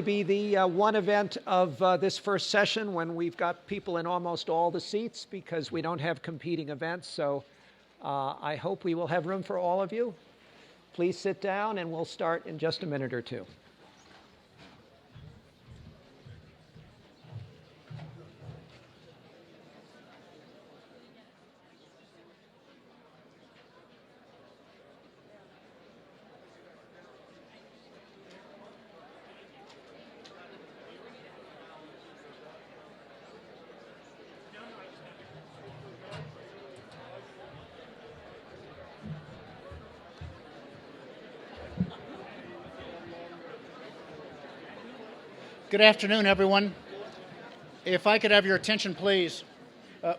Be the one event of this first session when we've got people in almost all the seats because we don't have competing events. So I hope we will have room for all of you. Please sit down and we'll start in just a minute or two. Good afternoon, everyone. If I could have your attention, please.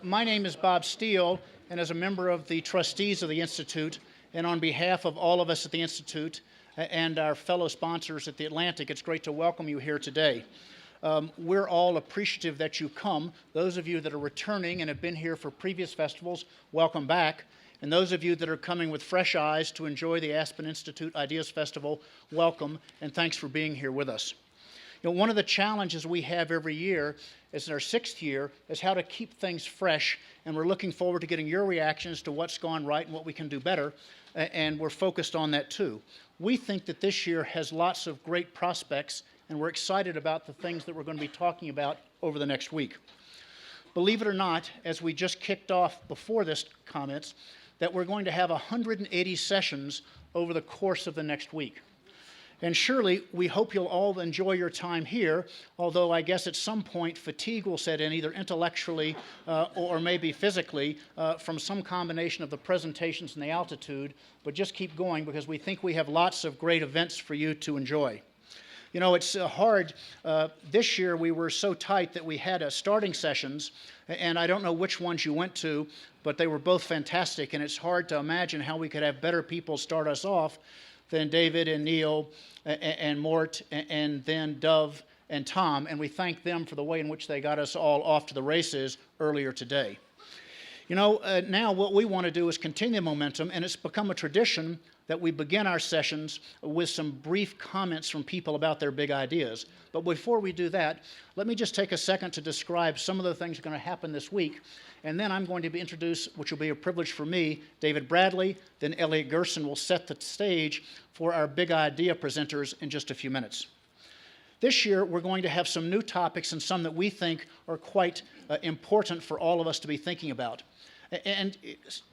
My name is Bob Steele, and as a member of the trustees of the Institute, and on behalf of all of us at the Institute and our fellow sponsors at the Atlantic, it's great to welcome you here today. We're all appreciative that you come. Those of you that are returning and have been here for previous festivals, welcome back. And those of you that are coming with fresh eyes to enjoy the Aspen Institute Ideas Festival, welcome, and thanks for being here with us. You know, one of the challenges we have every year, is in our 6th year, is how to keep things fresh, and we're looking forward to getting your reactions to what's gone right and what we can do better, and we're focused on that too. We think that this year has lots of great prospects, and we're excited about the things that we're going to be talking about over the next week. Believe it or not, as we just kicked off before this comments, that we're going to have 180 sessions over the course of the next week. And surely, we hope you'll all enjoy your time here, although I guess at some point fatigue will set in, either intellectually or maybe physically, from some combination of the presentations and the altitude. But just keep going, because we think we have lots of great events for you to enjoy. You know, it's hard. This year, we were so tight that we had starting sessions, and I don't know which ones you went to, but they were both fantastic, and it's hard to imagine how we could have better people start us off than David and Neil and Mort and then Dove and Tom, and we thank them for the way in which they got us all off to the races earlier today. You know, now what we want to do is continue the momentum, and it's become a tradition that we begin our sessions with some brief comments from people about their big ideas. But before we do that, let me just take a second to describe some of the things that are going to happen this week, and then I'm going to introduce, which will be a privilege for me, David Bradley, then Elliot Gerson will set the stage for our big idea presenters in just a few minutes. This year, we're going to have some new topics and some that we think are quite important for all of us to be thinking about. And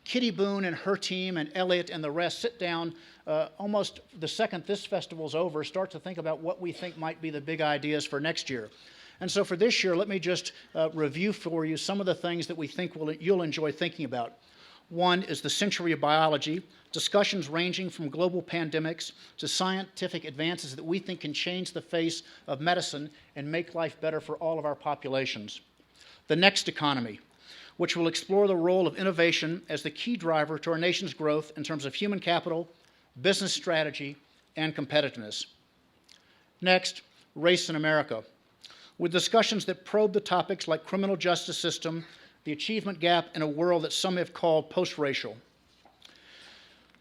Kitty Boone and her team and Elliot and the rest sit down almost the second this festival's over, start to think about what we think might be the big ideas for next year. And so for this year, let me just review for you some of the things that we think you'll enjoy thinking about. One is the century of biology, discussions ranging from global pandemics to scientific advances that we think can change the face of medicine and make life better for all of our populations. The next economy, which will explore the role of innovation as the key driver to our nation's growth in terms of human capital, business strategy, and competitiveness. Next, race in America, with discussions that probe the topics like criminal justice system, the achievement gap in a world that some have called post-racial.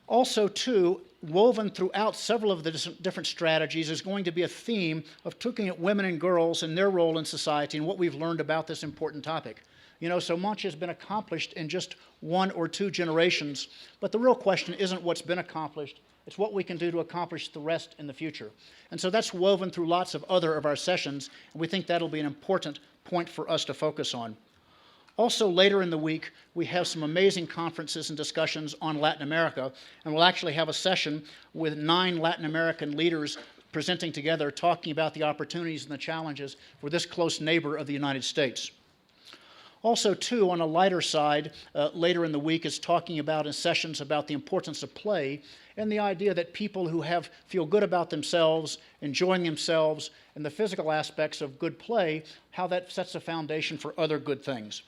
Also, too, woven throughout several of the different strategies is going to be a theme of looking at women and girls and their role in society and what we've learned about this important topic. You know, so much has been accomplished in just 1 or 2 generations, but the real question isn't what's been accomplished, it's what we can do to accomplish the rest in the future. And so that's woven through lots of other of our sessions, and we think that'll be an important point for us to focus on. Also, later in the week, we have some amazing conferences and discussions on Latin America, and we'll actually have a session with 9 Latin American leaders presenting together, talking about the opportunities and the challenges for this close neighbor of the United States. Also, too, on a lighter side, later in the week is talking about in sessions about the importance of play and the idea that people who feel good about themselves, enjoying themselves, and the physical aspects of good play, how that sets a foundation for other good things.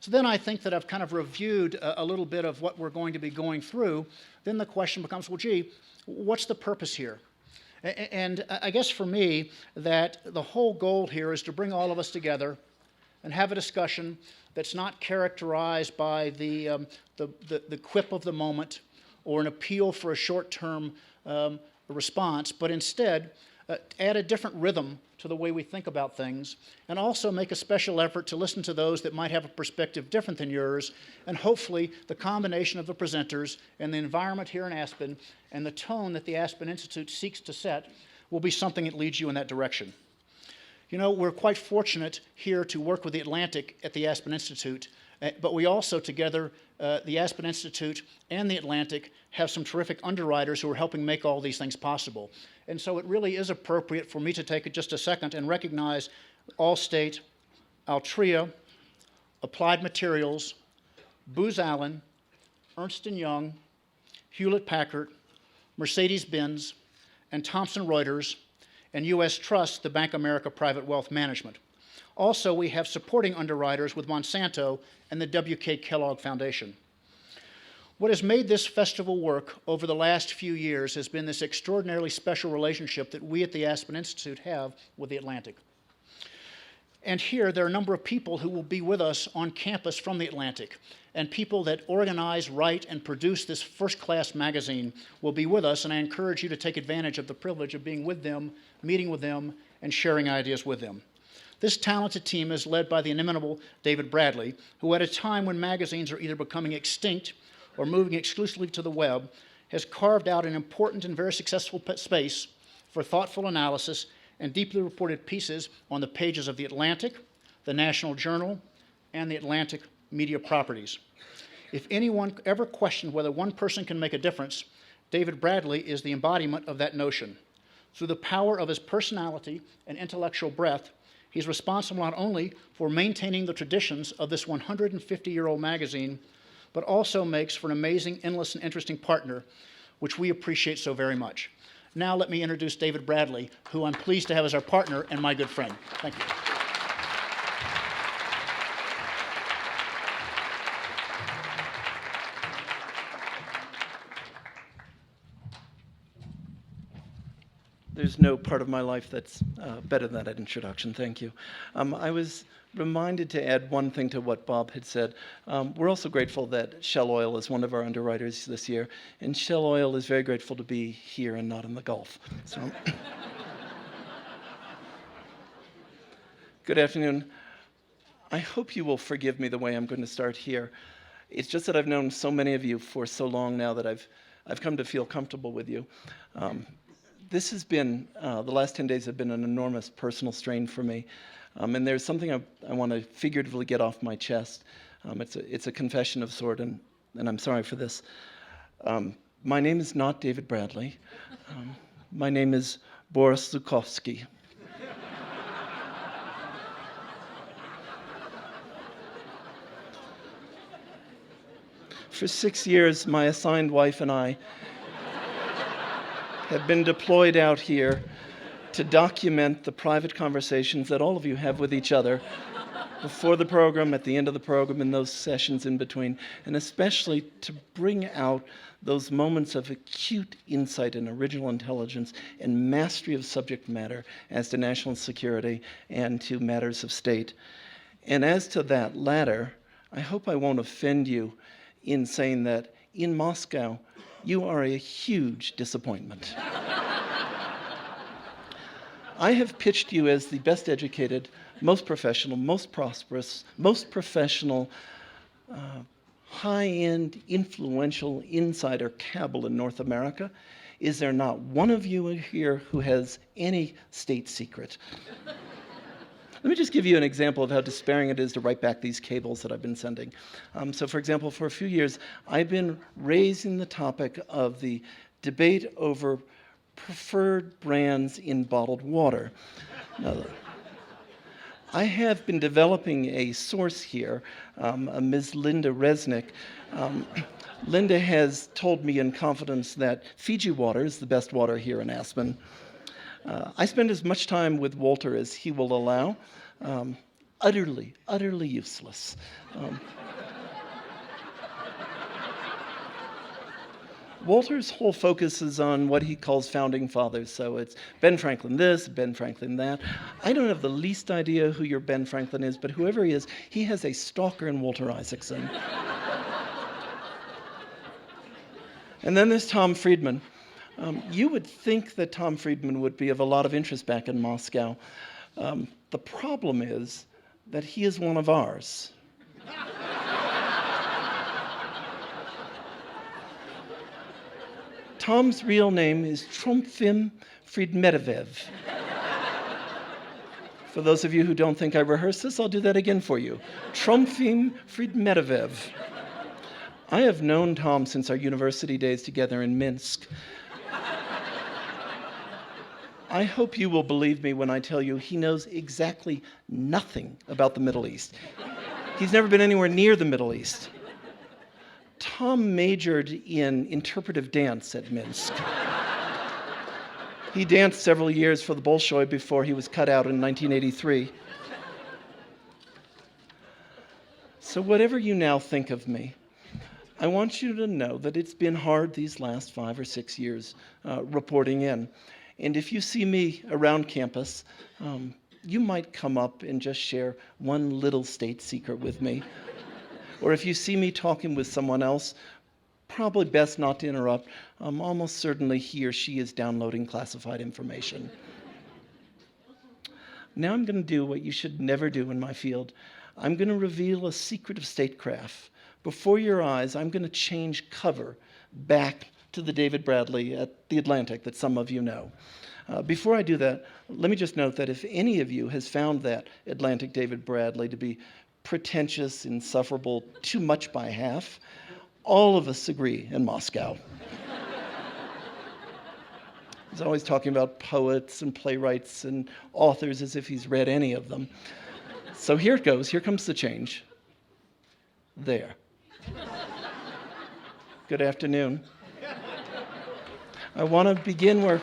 So then I think that I've kind of reviewed a little bit of what we're going to be going through. Then the question becomes, well, gee, what's the purpose here? And I guess for me, that the whole goal here is to bring all of us together and have a discussion that's not characterized by the quip of the moment or an appeal for a short-term response, but instead add a different rhythm to the way we think about things, and also make a special effort to listen to those that might have a perspective different than yours, and hopefully the combination of the presenters and the environment here in Aspen and the tone that the Aspen Institute seeks to set will be something that leads you in that direction. You know, we're quite fortunate here to work with the Atlantic at the Aspen Institute, but we also together, the Aspen Institute and the Atlantic, have some terrific underwriters who are helping make all these things possible. And so it really is appropriate for me to take just a second and recognize Allstate, Altria, Applied Materials, Booz Allen, Ernst & Young, Hewlett-Packard, Mercedes-Benz, and Thomson Reuters, and U.S. Trust, the Bank of America Private Wealth Management. Also, we have supporting underwriters with Monsanto and the W.K. Kellogg Foundation. What has made this festival work over the last few years has been this extraordinarily special relationship that we at the Aspen Institute have with the Atlantic. And here, there are a number of people who will be with us on campus from the Atlantic, and people that organize, write, and produce this first-class magazine will be with us, and I encourage you to take advantage of the privilege of being with them, meeting with them, and sharing ideas with them. This talented team is led by the inimitable David Bradley, who at a time when magazines are either becoming extinct or moving exclusively to the web, has carved out an important and very successful space for thoughtful analysis and deeply reported pieces on the pages of The Atlantic, the National Journal, and the Atlantic media properties. If anyone ever questioned whether one person can make a difference, David Bradley is the embodiment of that notion. Through the power of his personality and intellectual breadth, he's responsible not only for maintaining the traditions of this 150-year-old magazine, but also makes for an amazing, endless, and interesting partner, which we appreciate so very much. Now let me introduce David Bradley, who I'm pleased to have as our partner and my good friend. Thank you. There's no part of my life that's better than that introduction. Thank you. I was reminded to add one thing to what Bob had said. We're also grateful that Shell Oil is one of our underwriters this year, and Shell Oil is very grateful to be here and not in the Gulf. So, good afternoon. I hope you will forgive me the way I'm going to start here. It's just that I've known so many of you for so long now that I've come to feel comfortable with you. This has been, the last 10 days have been an enormous personal strain for me. And there's something I want to figuratively get off my chest. It's a confession of sort, and I'm sorry for this. My name is not David Bradley. My name is Boris Zhukovsky. For 6 years, my assigned wife and I have been deployed out here to document the private conversations that all of you have with each other before the program, at the end of the program, and those sessions in between, and especially to bring out those moments of acute insight and original intelligence and mastery of subject matter as to national security and to matters of state. And as to that latter, I hope I won't offend you in saying that in Moscow, you are a huge disappointment. I have pitched you as the best educated, most professional, most prosperous, most professional, high-end, influential insider cabal in North America. Is there not one of you here who has any state secret? Let me just give you an example of how despairing it is to write back these cables that I've been sending. So for example, for a few years, I've been raising the topic of the debate over preferred brands in bottled water. Now, I have been developing a source here, Ms. Linda Resnick. Linda has told me in confidence that Fiji water is the best water here in Aspen. I spend as much time with Walter as he will allow. Utterly useless. Walter's whole focus is on what he calls founding fathers. So it's Ben Franklin this, Ben Franklin that. I don't have the least idea who your Ben Franklin is, but whoever he is, he has a stalker in Walter Isaacson. And then there's Tom Friedman. You would think that Tom Friedman would be of a lot of interest back in Moscow. The problem is that he is one of ours. Tom's real name is Trofim Friedmedvedev. For those of you who don't think I rehearsed this, I'll do that again for you. Trofim Friedmedvedev. I have known Tom since our university days together in Minsk. I hope you will believe me when I tell you he knows exactly nothing about the Middle East. He's never been anywhere near the Middle East. Tom majored in interpretive dance at Minsk. He danced several years for the Bolshoi before he was cut out in 1983. So whatever you now think of me, I want you to know that it's been hard these last 5 or 6 years reporting in. And if you see me around campus, you might come up and just share one little state secret with me. Or if you see me talking with someone else, probably best not to interrupt. Almost certainly he or she is downloading classified information. Now I'm going to do what you should never do in my field. I'm going to reveal a secret of statecraft. Before your eyes, I'm going to change cover back to the David Bradley at The Atlantic that some of you know. Before I do that, let me just note that if any of you has found that Atlantic David Bradley to be pretentious, insufferable, too much by half, all of us agree in Moscow. He's always talking about poets and playwrights and authors as if he's read any of them. So here it goes. Here comes the change. There. Good afternoon. I want to begin where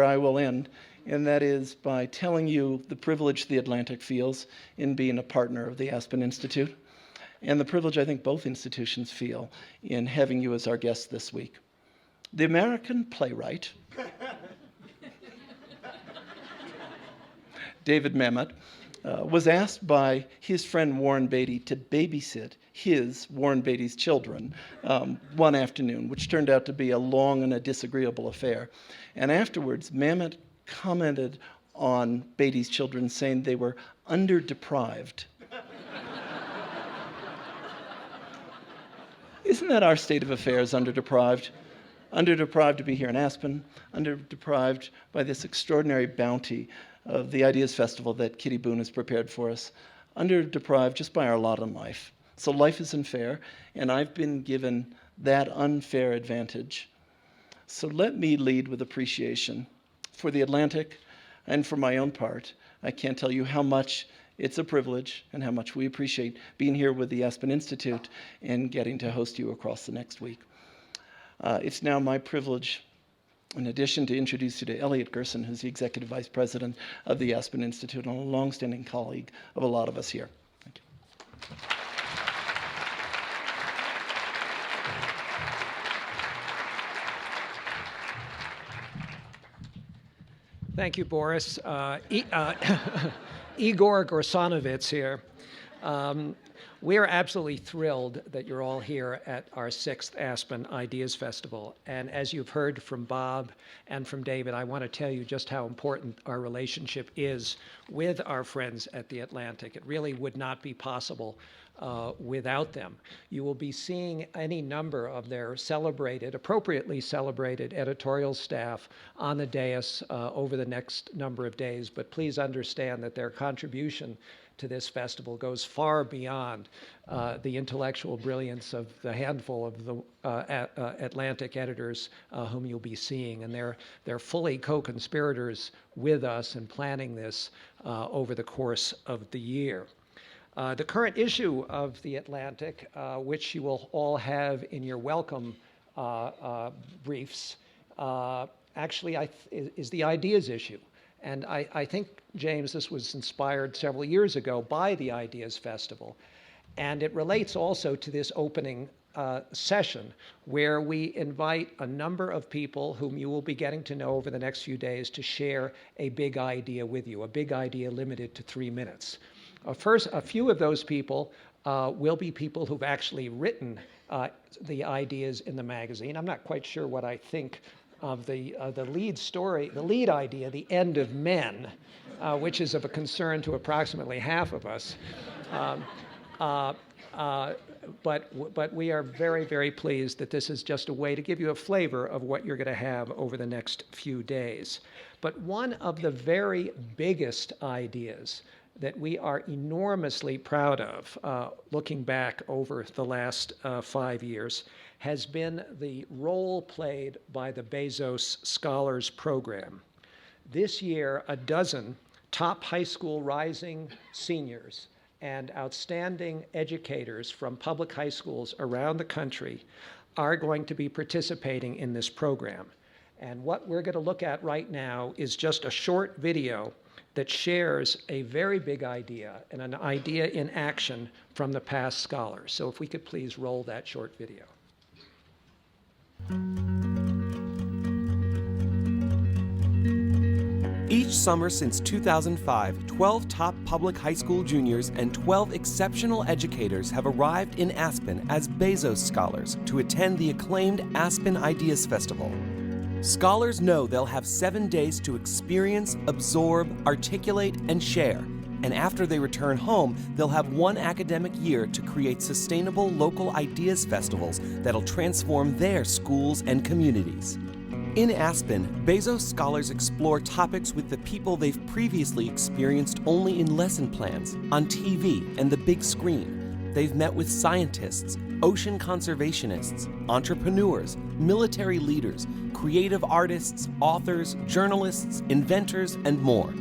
I will end, and that is by telling you the privilege the Atlantic feels in being a partner of the Aspen Institute, and the privilege I think both institutions feel in having you as our guest this week. The American playwright David Mamet was asked by his friend Warren Beatty to babysit his, Warren Beatty's, children one afternoon, which turned out to be a long and a disagreeable affair. And afterwards, Mamet commented on Beatty's children, saying they were underdeprived. Isn't that our state of affairs, underdeprived? Underdeprived to be here in Aspen, underdeprived by this extraordinary bounty of the Ideas Festival that Kitty Boone has prepared for us, underdeprived just by our lot in life. So life isn't fair, and I've been given that unfair advantage. So let me lead with appreciation for the Atlantic and for my own part. I can't tell you how much it's a privilege and how much we appreciate being here with the Aspen Institute and getting to host you across the next week. It's now my privilege, in addition, to introduce you to Elliot Gerson, who's the Executive Vice President of the Aspen Institute and a longstanding colleague of a lot of us here. Thank you. Thank you, Boris. Igor Gorsanovitz here. We are absolutely thrilled that you're all here at our 6th Aspen Ideas Festival. And as you've heard from Bob and from David, I want to tell you just how important our relationship is with our friends at the Atlantic. It really would not be possible without them. You will be seeing any number of their appropriately celebrated editorial staff on the dais over the next number of days. But please understand that their contribution to this festival goes far beyond the intellectual brilliance of the handful of the Atlantic editors whom you'll be seeing. And they're fully co-conspirators with us in planning this over the course of the year. The current issue of The Atlantic, which you will all have in your welcome briefs, actually is the ideas issue. And I think, James, this was inspired several years ago by the Ideas Festival. And it relates also to this opening session where we invite a number of people whom you will be getting to know over the next few days to share a big idea with you, a big idea limited to 3 minutes. A few of those people will be people who've actually written the ideas in the magazine. I'm not quite sure what I think of the lead story, the lead idea, The End of Men, which is of a concern to approximately half of us. But we are very, very pleased that this is just a way to give you a flavor of what you're going to have over the next few days. But one of the very biggest ideas that we are enormously proud of, looking back over the last 5 years, has been the role played by the Bezos Scholars program. This year, a dozen top high school rising seniors and outstanding educators from public high schools around the country are going to be participating in this program. And what we're going to look at right now is just a short video that shares a very big idea and an idea in action from the past scholars. So if we could please roll that short video. Each summer since 2005, 12 top public high school juniors and 12 exceptional educators have arrived in Aspen as Bezos Scholars to attend the acclaimed Aspen Ideas Festival. Scholars know they'll have 7 days to experience, absorb, articulate, and share. And after they return home, they'll have 1 academic year to create sustainable local ideas festivals that'll transform their schools and communities. In Aspen, Bezos Scholars explore topics with the people they've previously experienced only in lesson plans, on TV, and the big screen. They've met with scientists, ocean conservationists, entrepreneurs, military leaders, creative artists, authors, journalists, inventors, and more.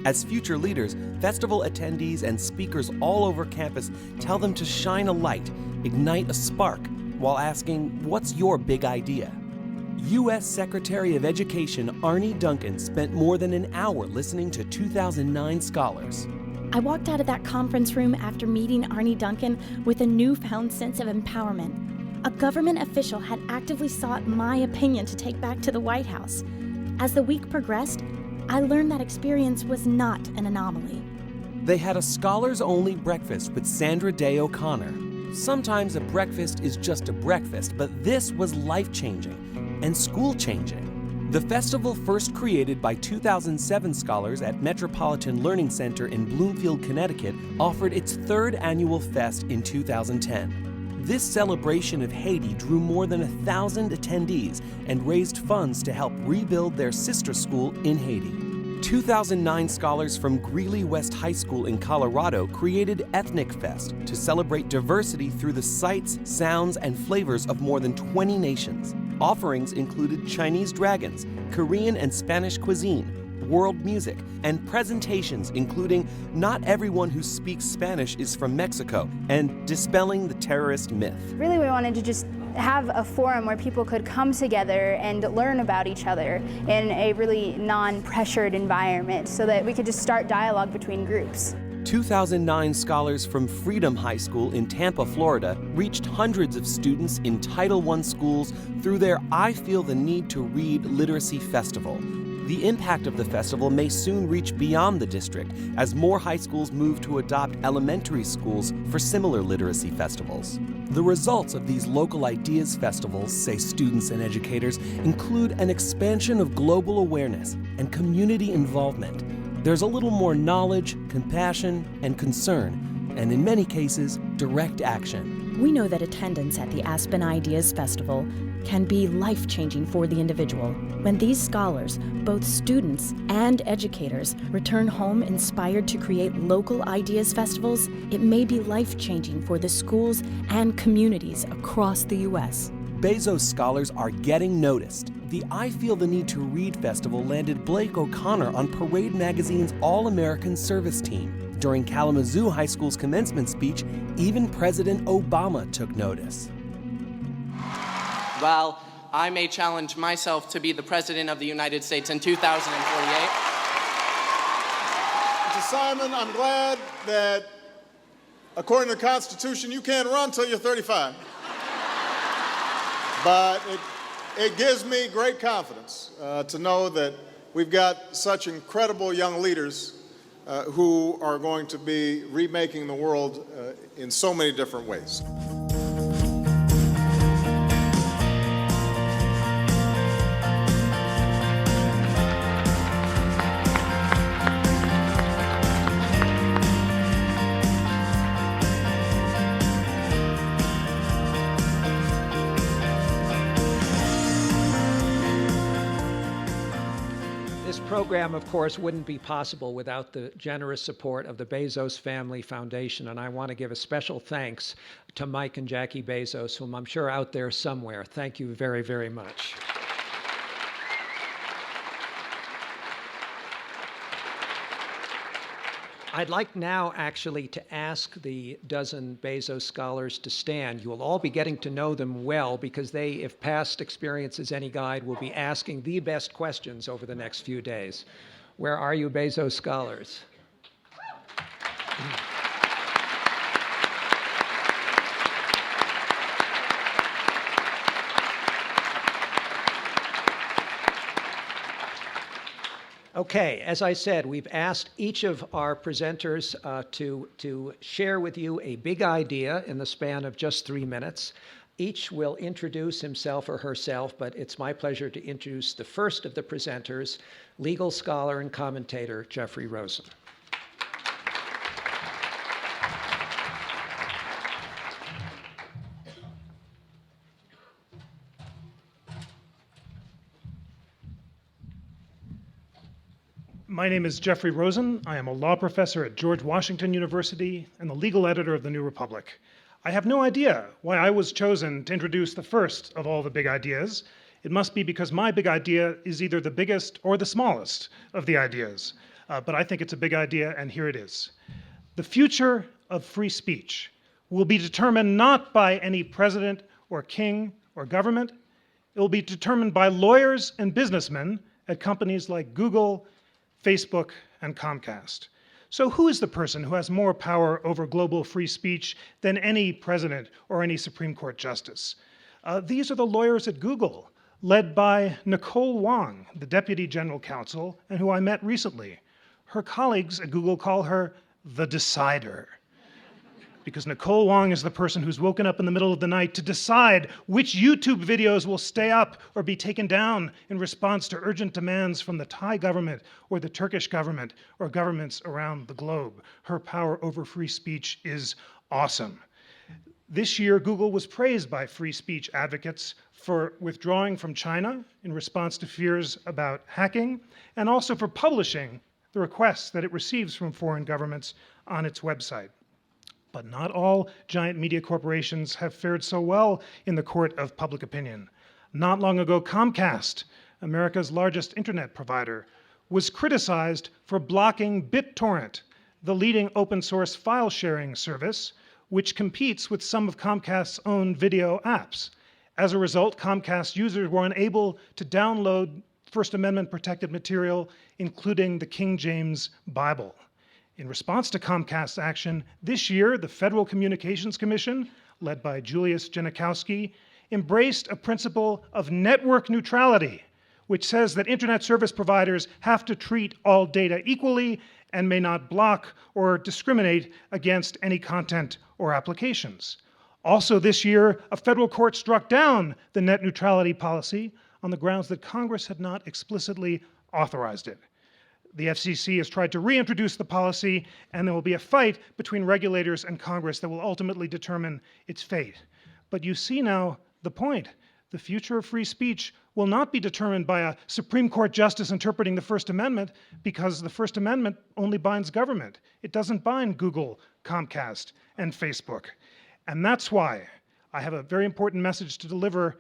As future leaders, festival attendees and speakers all over campus tell them to shine a light, ignite a spark, while asking, "What's your big idea?" U.S. Secretary of Education Arne Duncan spent more than an hour listening to 2009 scholars. I walked out of that conference room after meeting Arne Duncan with a newfound sense of empowerment. A government official had actively sought my opinion to take back to the White House. As the week progressed, I learned that experience was not an anomaly. They had a scholars-only breakfast with Sandra Day O'Connor. Sometimes a breakfast is just a breakfast, but this was life-changing and school-changing. The festival, first created by 2007 scholars at Metropolitan Learning Center in Bloomfield, Connecticut, offered its 3rd annual fest in 2010. This celebration of Haiti drew more than 1,000 attendees and raised funds to help rebuild their sister school in Haiti. 2009 scholars from Greeley West High School in Colorado created Ethnic Fest to celebrate diversity through the sights, sounds, and flavors of more than 20 nations. Offerings included Chinese dragons, Korean and Spanish cuisine, world music, and presentations including Not Everyone Who Speaks Spanish is from Mexico and Dispelling the Terrorist Myth. Really, we wanted to just have a forum where people could come together and learn about each other in a really non-pressured environment so that we could just start dialogue between groups. 2009 scholars from Freedom High School in Tampa, Florida, reached hundreds of students in Title I schools through their I Feel the Need to Read Literacy Festival. The impact of the festival may soon reach beyond the district as more high schools move to adopt elementary schools for similar literacy festivals. The results of these local ideas festivals, say students and educators, include an expansion of global awareness and community involvement. There's a little more knowledge, compassion, and concern, and in many cases, direct action. We know that attendance at the Aspen Ideas Festival can be life-changing for the individual. When these scholars, both students and educators, return home inspired to create local ideas festivals, it may be life-changing for the schools and communities across the U.S. Bezos scholars are getting noticed. The I Feel the Need to Read Festival landed Blake O'Connor on Parade Magazine's All-American Service Team. During Kalamazoo High School's commencement speech, even President Obama took notice. Well, I may challenge myself to be the President of the United States in 2048. Mr. Simon, I'm glad that, according to the Constitution, you can't run till you're 35. But it gives me great confidence to know that we've got such incredible young leaders who are going to be remaking the world in so many different ways. This program, of course, wouldn't be possible without the generous support of the Bezos Family Foundation, and I want to give a special thanks to Mike and Jackie Bezos, whom I'm sure are out there somewhere. Thank you very, very much. I'd like now actually to ask the dozen Bezos scholars to stand. You will all be getting to know them well because they, if past experience is any guide, will be asking the best questions over the next few days. Where are you, Bezos scholars? Okay, as I said, we've asked each of our presenters to share with you a big idea in the span of just 3 minutes. Each will introduce himself or herself, but it's my pleasure to introduce the first of the presenters, legal scholar and commentator Jeffrey Rosen. My name is Jeffrey Rosen. I am a law professor at George Washington University and the legal editor of the New Republic. I have no idea why I was chosen to introduce the first of all the big ideas. It must be because my big idea is either the biggest or the smallest of the ideas. But I think it's a big idea, and here it is. The future of free speech will be determined not by any president or king or government. It will be determined by lawyers and businessmen at companies like Google, Facebook, and Comcast. So who is the person who has more power over global free speech than any president or any Supreme Court justice? These are the lawyers at Google, led by Nicole Wong, the Deputy General Counsel, and who I met recently. Her colleagues at Google call her the decider, because Nicole Wong is the person who's woken up in the middle of the night to decide which YouTube videos will stay up or be taken down in response to urgent demands from the Thai government or the Turkish government or governments around the globe. Her power over free speech is awesome. This year, Google was praised by free speech advocates for withdrawing from China in response to fears about hacking, and also for publishing the requests that it receives from foreign governments on its website. But not all giant media corporations have fared so well in the court of public opinion. Not long ago, Comcast, America's largest internet provider, was criticized for blocking BitTorrent, the leading open source file sharing service, which competes with some of Comcast's own video apps. As a result, Comcast users were unable to download First Amendment protected material, including the King James Bible. In response to Comcast's action, this year, the Federal Communications Commission, led by Julius Genachowski, embraced a principle of network neutrality, which says that internet service providers have to treat all data equally and may not block or discriminate against any content or applications. Also this year, a federal court struck down the net neutrality policy on the grounds that Congress had not explicitly authorized it. The FCC has tried to reintroduce the policy, and there will be a fight between regulators and Congress that will ultimately determine its fate. But you see now the point. The future of free speech will not be determined by a Supreme Court justice interpreting the First Amendment, because the First Amendment only binds government. It doesn't bind Google, Comcast, and Facebook. And that's why I have a very important message to deliver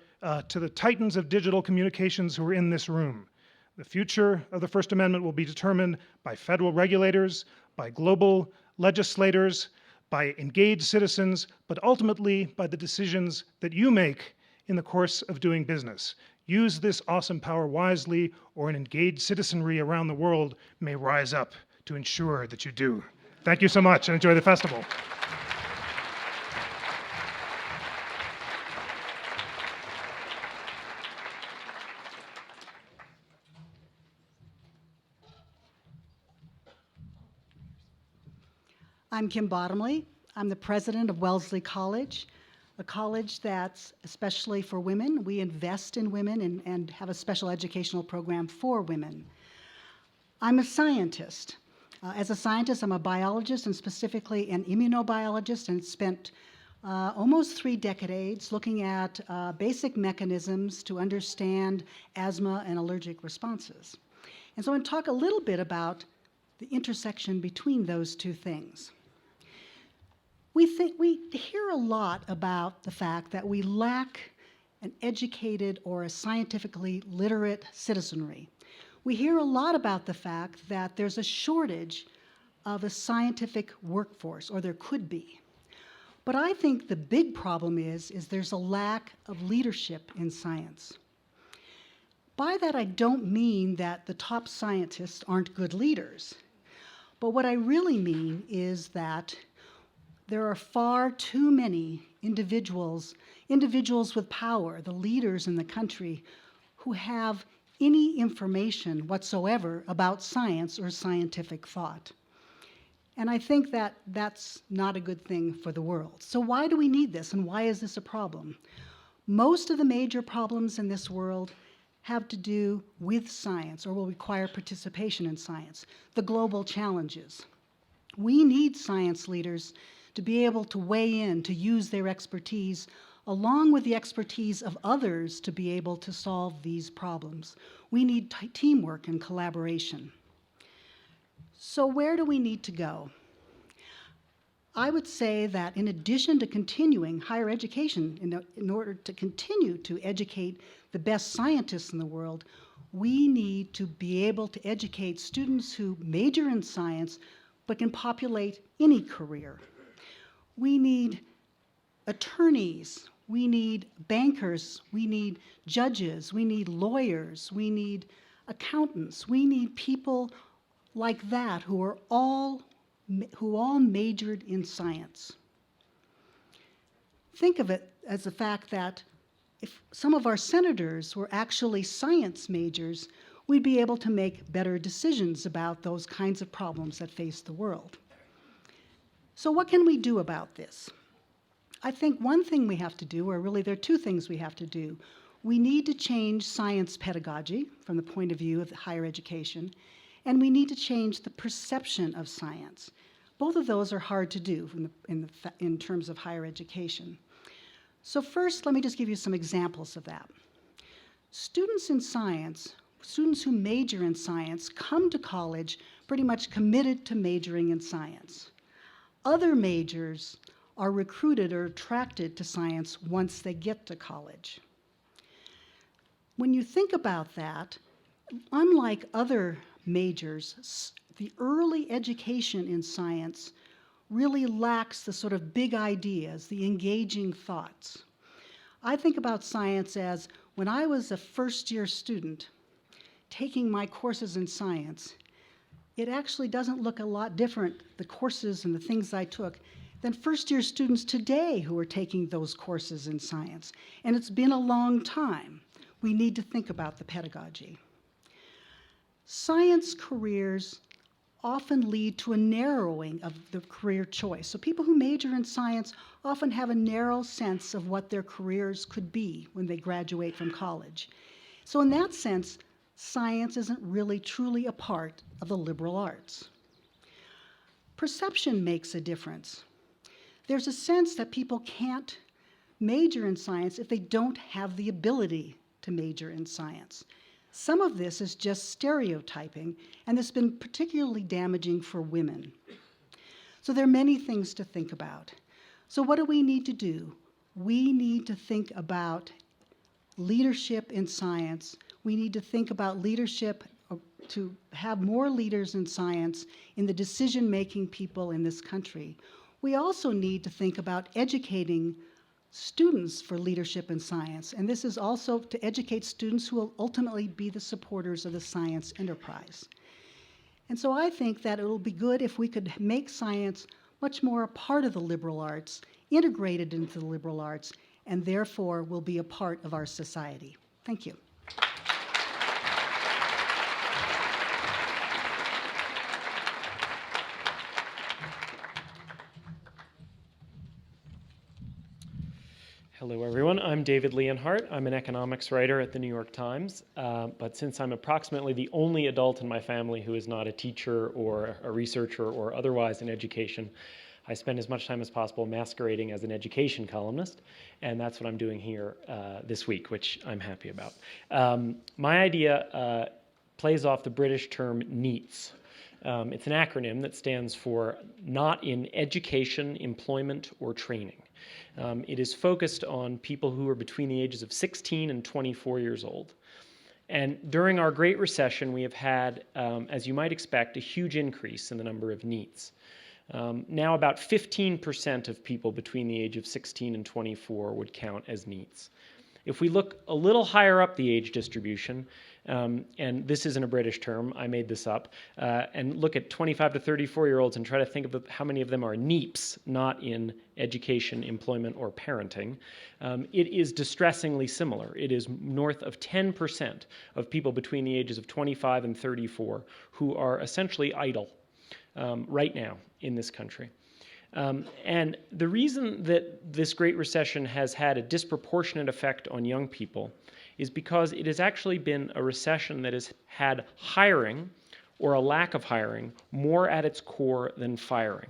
to the titans of digital communications who are in this room. The future of the First Amendment will be determined by federal regulators, by global legislators, by engaged citizens, but ultimately by the decisions that you make in the course of doing business. Use this awesome power wisely, or an engaged citizenry around the world may rise up to ensure that you do. Thank you so much, and enjoy the festival. I'm Kim Bottomley. I'm the president of Wellesley College, a college that's especially for women. We invest in women and have a special educational program for women. I'm a scientist. As a scientist, I'm a biologist and specifically an immunobiologist, and spent almost 3 decades looking at basic mechanisms to understand asthma and allergic responses. And so I'm going to talk a little bit about the intersection between those two things. We hear a lot about the fact that we lack an educated or a scientifically literate citizenry. We hear a lot about the fact that there's a shortage of a scientific workforce, or there could be. But I think the big problem is there's a lack of leadership in science. By that, I don't mean that the top scientists aren't good leaders. But what I really mean is that there are far too many individuals with power, the leaders in the country, who have any information whatsoever about science or scientific thought. And I think that that's not a good thing for the world. So why do we need this, and why is this a problem? Most of the major problems in this world have to do with science, or will require participation in science, the global challenges. We need science leaders to be able to weigh in, to use their expertise, along with the expertise of others, to be able to solve these problems. We need teamwork and collaboration. So where do we need to go? I would say that in addition to continuing higher education, in order to continue to educate the best scientists in the world, we need to be able to educate students who major in science but can populate any career. We need attorneys, we need bankers, we need judges, we need lawyers, we need accountants, we need people like that who all majored in science. Think of it as the fact that if some of our senators were actually science majors, we'd be able to make better decisions about those kinds of problems that face the world. So what can we do about this? I think one thing we have to do, or really there are 2 things we have to do. We need to change science pedagogy from the point of view of higher education, and we need to change the perception of science. Both of those are hard to do in terms of higher education. So first, let me just give you some examples of that. Students in science, students who major in science, come to college pretty much committed to majoring in science. Other majors are recruited or attracted to science once they get to college. When you think about that, unlike other majors, the early education in science really lacks the sort of big ideas, the engaging thoughts. I think about science as when I was a first-year student taking my courses in science, it actually doesn't look a lot different, the courses and the things I took, than first-year students today who are taking those courses in science. And it's been a long time. We need to think about the pedagogy. Science careers often lead to a narrowing of the career choice. So people who major in science often have a narrow sense of what their careers could be when they graduate from college. So in that sense, science isn't really truly a part of the liberal arts. Perception makes a difference. There's a sense that people can't major in science if they don't have the ability to major in science. Some of this is just stereotyping, and it's been particularly damaging for women. So there are many things to think about. So what do we need to do? We need to think about leadership in science. We need to think about leadership to have more leaders in science in the decision-making people in this country. We also need to think about educating students for leadership in science, and this is also to educate students who will ultimately be the supporters of the science enterprise. And so I think that it will be good if we could make science much more a part of the liberal arts, integrated into the liberal arts, and therefore will be a part of our society. Thank you. I'm David Leonhart. I'm an economics writer at the New York Times, but since I'm approximately the only adult in my family who is not a teacher or a researcher or otherwise in education, I spend as much time as possible masquerading as an education columnist, and that's what I'm doing here this week, which I'm happy about. My idea plays off the British term NEETs. It's an acronym that stands for Not in Education, Employment, or Training. It is focused on people who are between the ages of 16 and 24 years old. And during our Great Recession, we have had, as you might expect, a huge increase in the number of NEETs. Now about 15% of people between the age of 16 and 24 would count as NEETs. If we look a little higher up the age distribution, and this isn't a British term, I made this up, and look at 25 to 34-year-olds and try to think of how many of them are NEEPs, not in education, employment, or parenting, it is distressingly similar. It is north of 10% of people between the ages of 25 and 34 who are essentially idle right now in this country. And the reason that this Great Recession has had a disproportionate effect on young people is because it has actually been a recession that has had hiring, or a lack of hiring, more at its core than firing.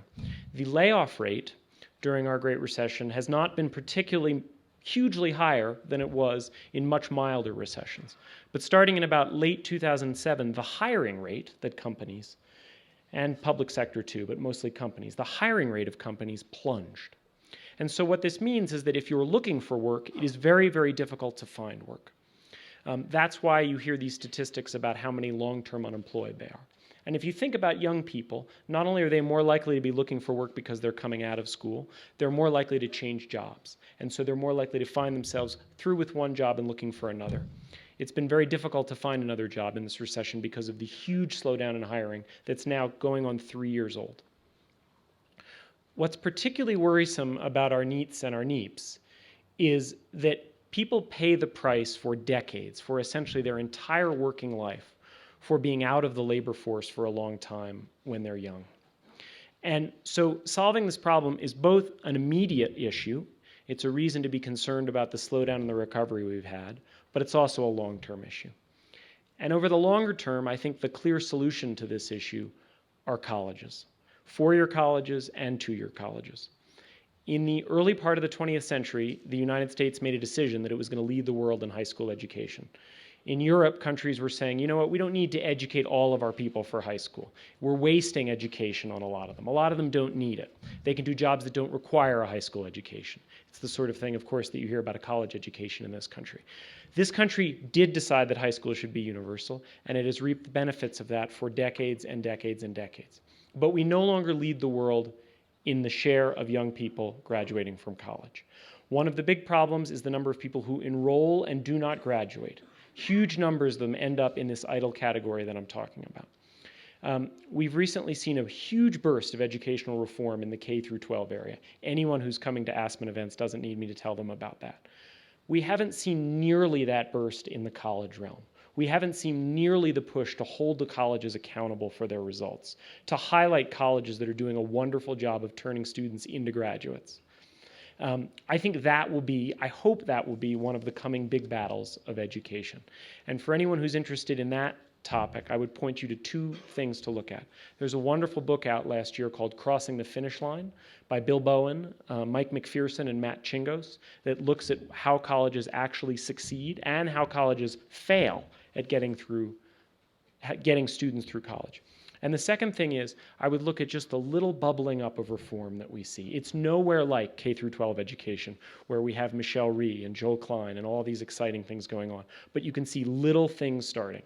The layoff rate during our Great Recession has not been particularly hugely higher than it was in much milder recessions. But starting in about late 2007, the hiring rate that companies, and public sector too, but mostly companies, the hiring rate of companies plunged. And so what this means is that if you're looking for work, it is very, very difficult to find work. That's why you hear these statistics about how many long-term unemployed they are. And if you think about young people, not only are they more likely to be looking for work because they're coming out of school, they're more likely to change jobs. And so they're more likely to find themselves through with one job and looking for another. It's been very difficult to find another job in this recession because of the huge slowdown in hiring that's now going on 3 years old. What's particularly worrisome about our NEETs and our NEEPs is that people pay the price for decades, for essentially their entire working life, for being out of the labor force for a long time when they're young. And so solving this problem is both an immediate issue, it's a reason to be concerned about the slowdown in the recovery we've had, but it's also a long-term issue. And over the longer term, I think the clear solution to this issue are colleges, four-year colleges and two-year colleges. In the early part of the 20th century, the United States made a decision that it was going to lead the world in high school education. In Europe, countries were saying, you know what, we don't need to educate all of our people for high school. We're wasting education on a lot of them. A lot of them don't need it. They can do jobs that don't require a high school education. It's the sort of thing, of course, that you hear about a college education in this country. This country did decide that high school should be universal, and it has reaped the benefits of that for decades and decades and decades. But we no longer lead the world in the share of young people graduating from college. One of the big problems is the number of people who enroll and do not graduate. Huge numbers of them end up in this idle category that I'm talking about. We've recently seen a huge burst of educational reform in the K through 12 area. Anyone who's coming to Aspen events doesn't need me to tell them about that. We haven't seen nearly that burst in the college realm. We haven't seen nearly the push to hold the colleges accountable for their results, to highlight colleges that are doing a wonderful job of turning students into graduates. I think that will be, I hope that will be one of the coming big battles of education. And for anyone who's interested in that topic, I would point you to two things to look at. There's a wonderful book out last year called Crossing the Finish Line by Bill Bowen, Mike McPherson, and Matt Chingos that looks at how colleges actually succeed and how colleges fail at getting students through college. And the second thing is, I would look at just the little bubbling up of reform that we see. It's nowhere like K through 12 education, where we have Michelle Rhee and Joel Klein and all these exciting things going on. But you can see little things starting.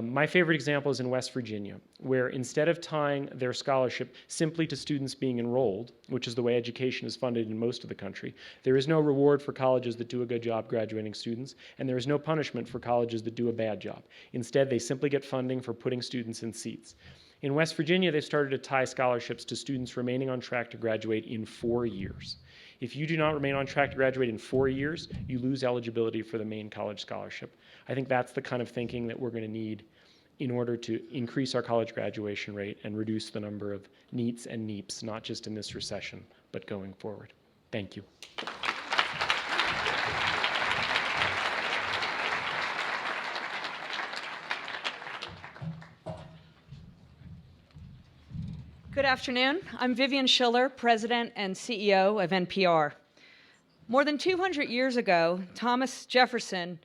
My favorite example is in West Virginia, where instead of tying their scholarship simply to students being enrolled, which is the way education is funded in most of the country, there is no reward for colleges that do a good job graduating students, and there is no punishment for colleges that do a bad job. Instead, they simply get funding for putting students in seats. In West Virginia, they've started to tie scholarships to students remaining on track to graduate in 4 years. If you do not remain on track to graduate in 4 years, you lose eligibility for the main college scholarship. I think that's the kind of thinking that we're going to need in order to increase our college graduation rate and reduce the number of NEETs and NEEPs, not just in this recession, but going forward. Thank you. Good afternoon. I'm Vivian Schiller, President and CEO of NPR. More than 200 years ago, Thomas Jefferson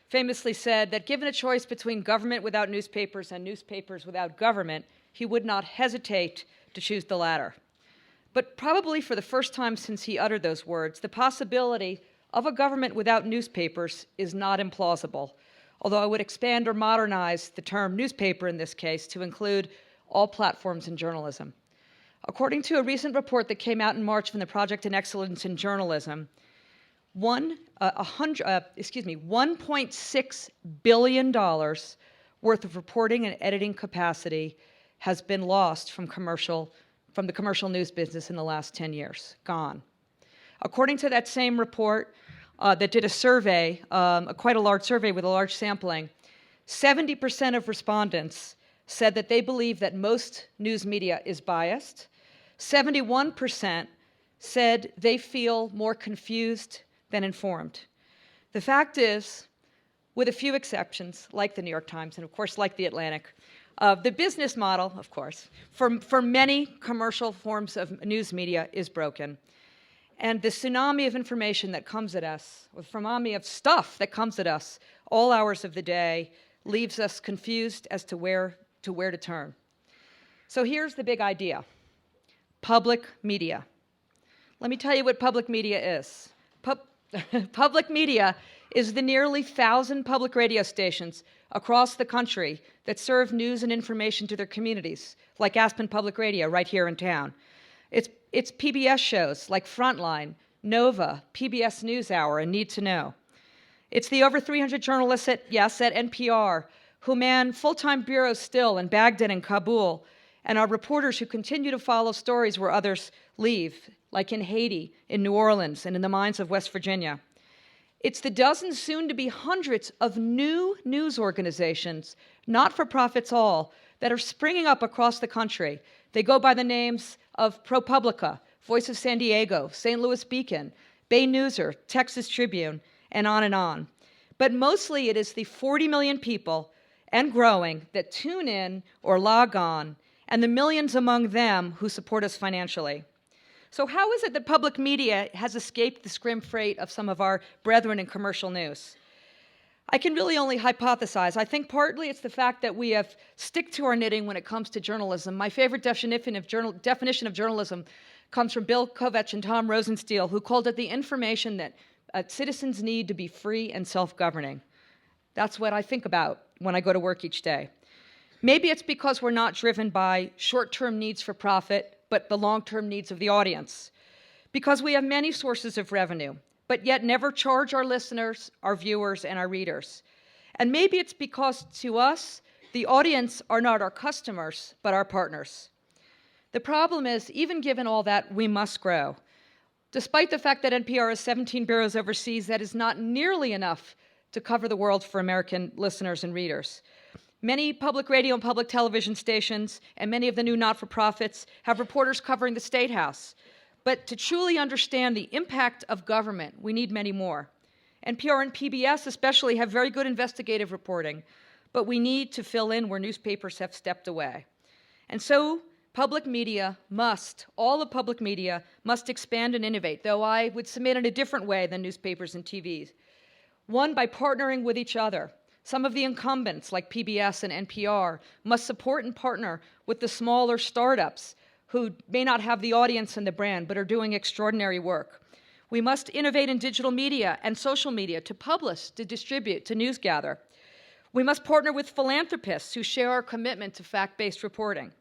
famously said that given a choice between government without newspapers and newspapers without government, he would not hesitate to choose the latter. But probably for the first time since he uttered those words, the possibility of a government without newspapers is not implausible, although I would expand or modernize the term newspaper in this case to include all platforms in journalism. According to a recent report that came out in March from the Project on Excellence in Journalism, $1.6 billion worth of reporting and editing capacity has been lost from the commercial news business in the last 10 years, gone. According to that same report that did a survey, quite a large survey with a large sampling, 70% of respondents said that they believe that most news media is biased. 71% said they feel more confused than informed. The fact is, with a few exceptions, like the New York Times and of course like the Atlantic, the business model, of course, for many commercial forms of news media is broken. And the tsunami of information that comes at us, or tsunami of stuff that comes at us all hours of the day, leaves us confused as to where to turn. So here's the big idea. Public media. Let me tell you what public media is. Public media is the nearly 1,000 public radio stations across the country that serve news and information to their communities, like Aspen Public Radio right here in town. It's PBS shows like Frontline, Nova, PBS NewsHour, and Need to Know. It's the over 300 journalists at NPR who man full-time bureaus still in Baghdad and Kabul, and are reporters who continue to follow stories where others leave, like in Haiti, in New Orleans, and in the mines of West Virginia. It's the dozens, soon to be hundreds, of new news organizations, not-for-profits all, that are springing up across the country. They go by the names of ProPublica, Voice of San Diego, St. Louis Beacon, Bay Newser, Texas Tribune, and on and on. But mostly it is the 40 million people, and growing, that tune in or log on, and the millions among them who support us financially. So how is it that public media has escaped the scrim freight of some of our brethren in commercial news? I can really only hypothesize. I think partly it's the fact that we have stick to our knitting when it comes to journalism. My favorite definition of journalism comes from Bill Kovach and Tom Rosenstiel, who called it the information that citizens need to be free and self-governing. That's what I think about when I go to work each day. Maybe it's because we're not driven by short-term needs for profit, but the long-term needs of the audience. Because we have many sources of revenue, but yet never charge our listeners, our viewers, and our readers. And maybe it's because to us, the audience are not our customers, but our partners. The problem is, even given all that, we must grow. Despite the fact that NPR has 17 bureaus overseas, that is not nearly enough to cover the world for American listeners and readers. Many public radio and public television stations and many of the new not-for-profits have reporters covering the State House. But to truly understand the impact of government, we need many more. NPR and PBS especially have very good investigative reporting, but we need to fill in where newspapers have stepped away. And so public media all of public media must expand and innovate, though I would submit in a different way than newspapers and TVs. One, by partnering with each other. Some of the incumbents, like PBS and NPR, must support and partner with the smaller startups who may not have the audience and the brand, but are doing extraordinary work. We must innovate in digital media and social media to publish, to distribute, to newsgather. We must partner with philanthropists who share our commitment to fact-based reporting.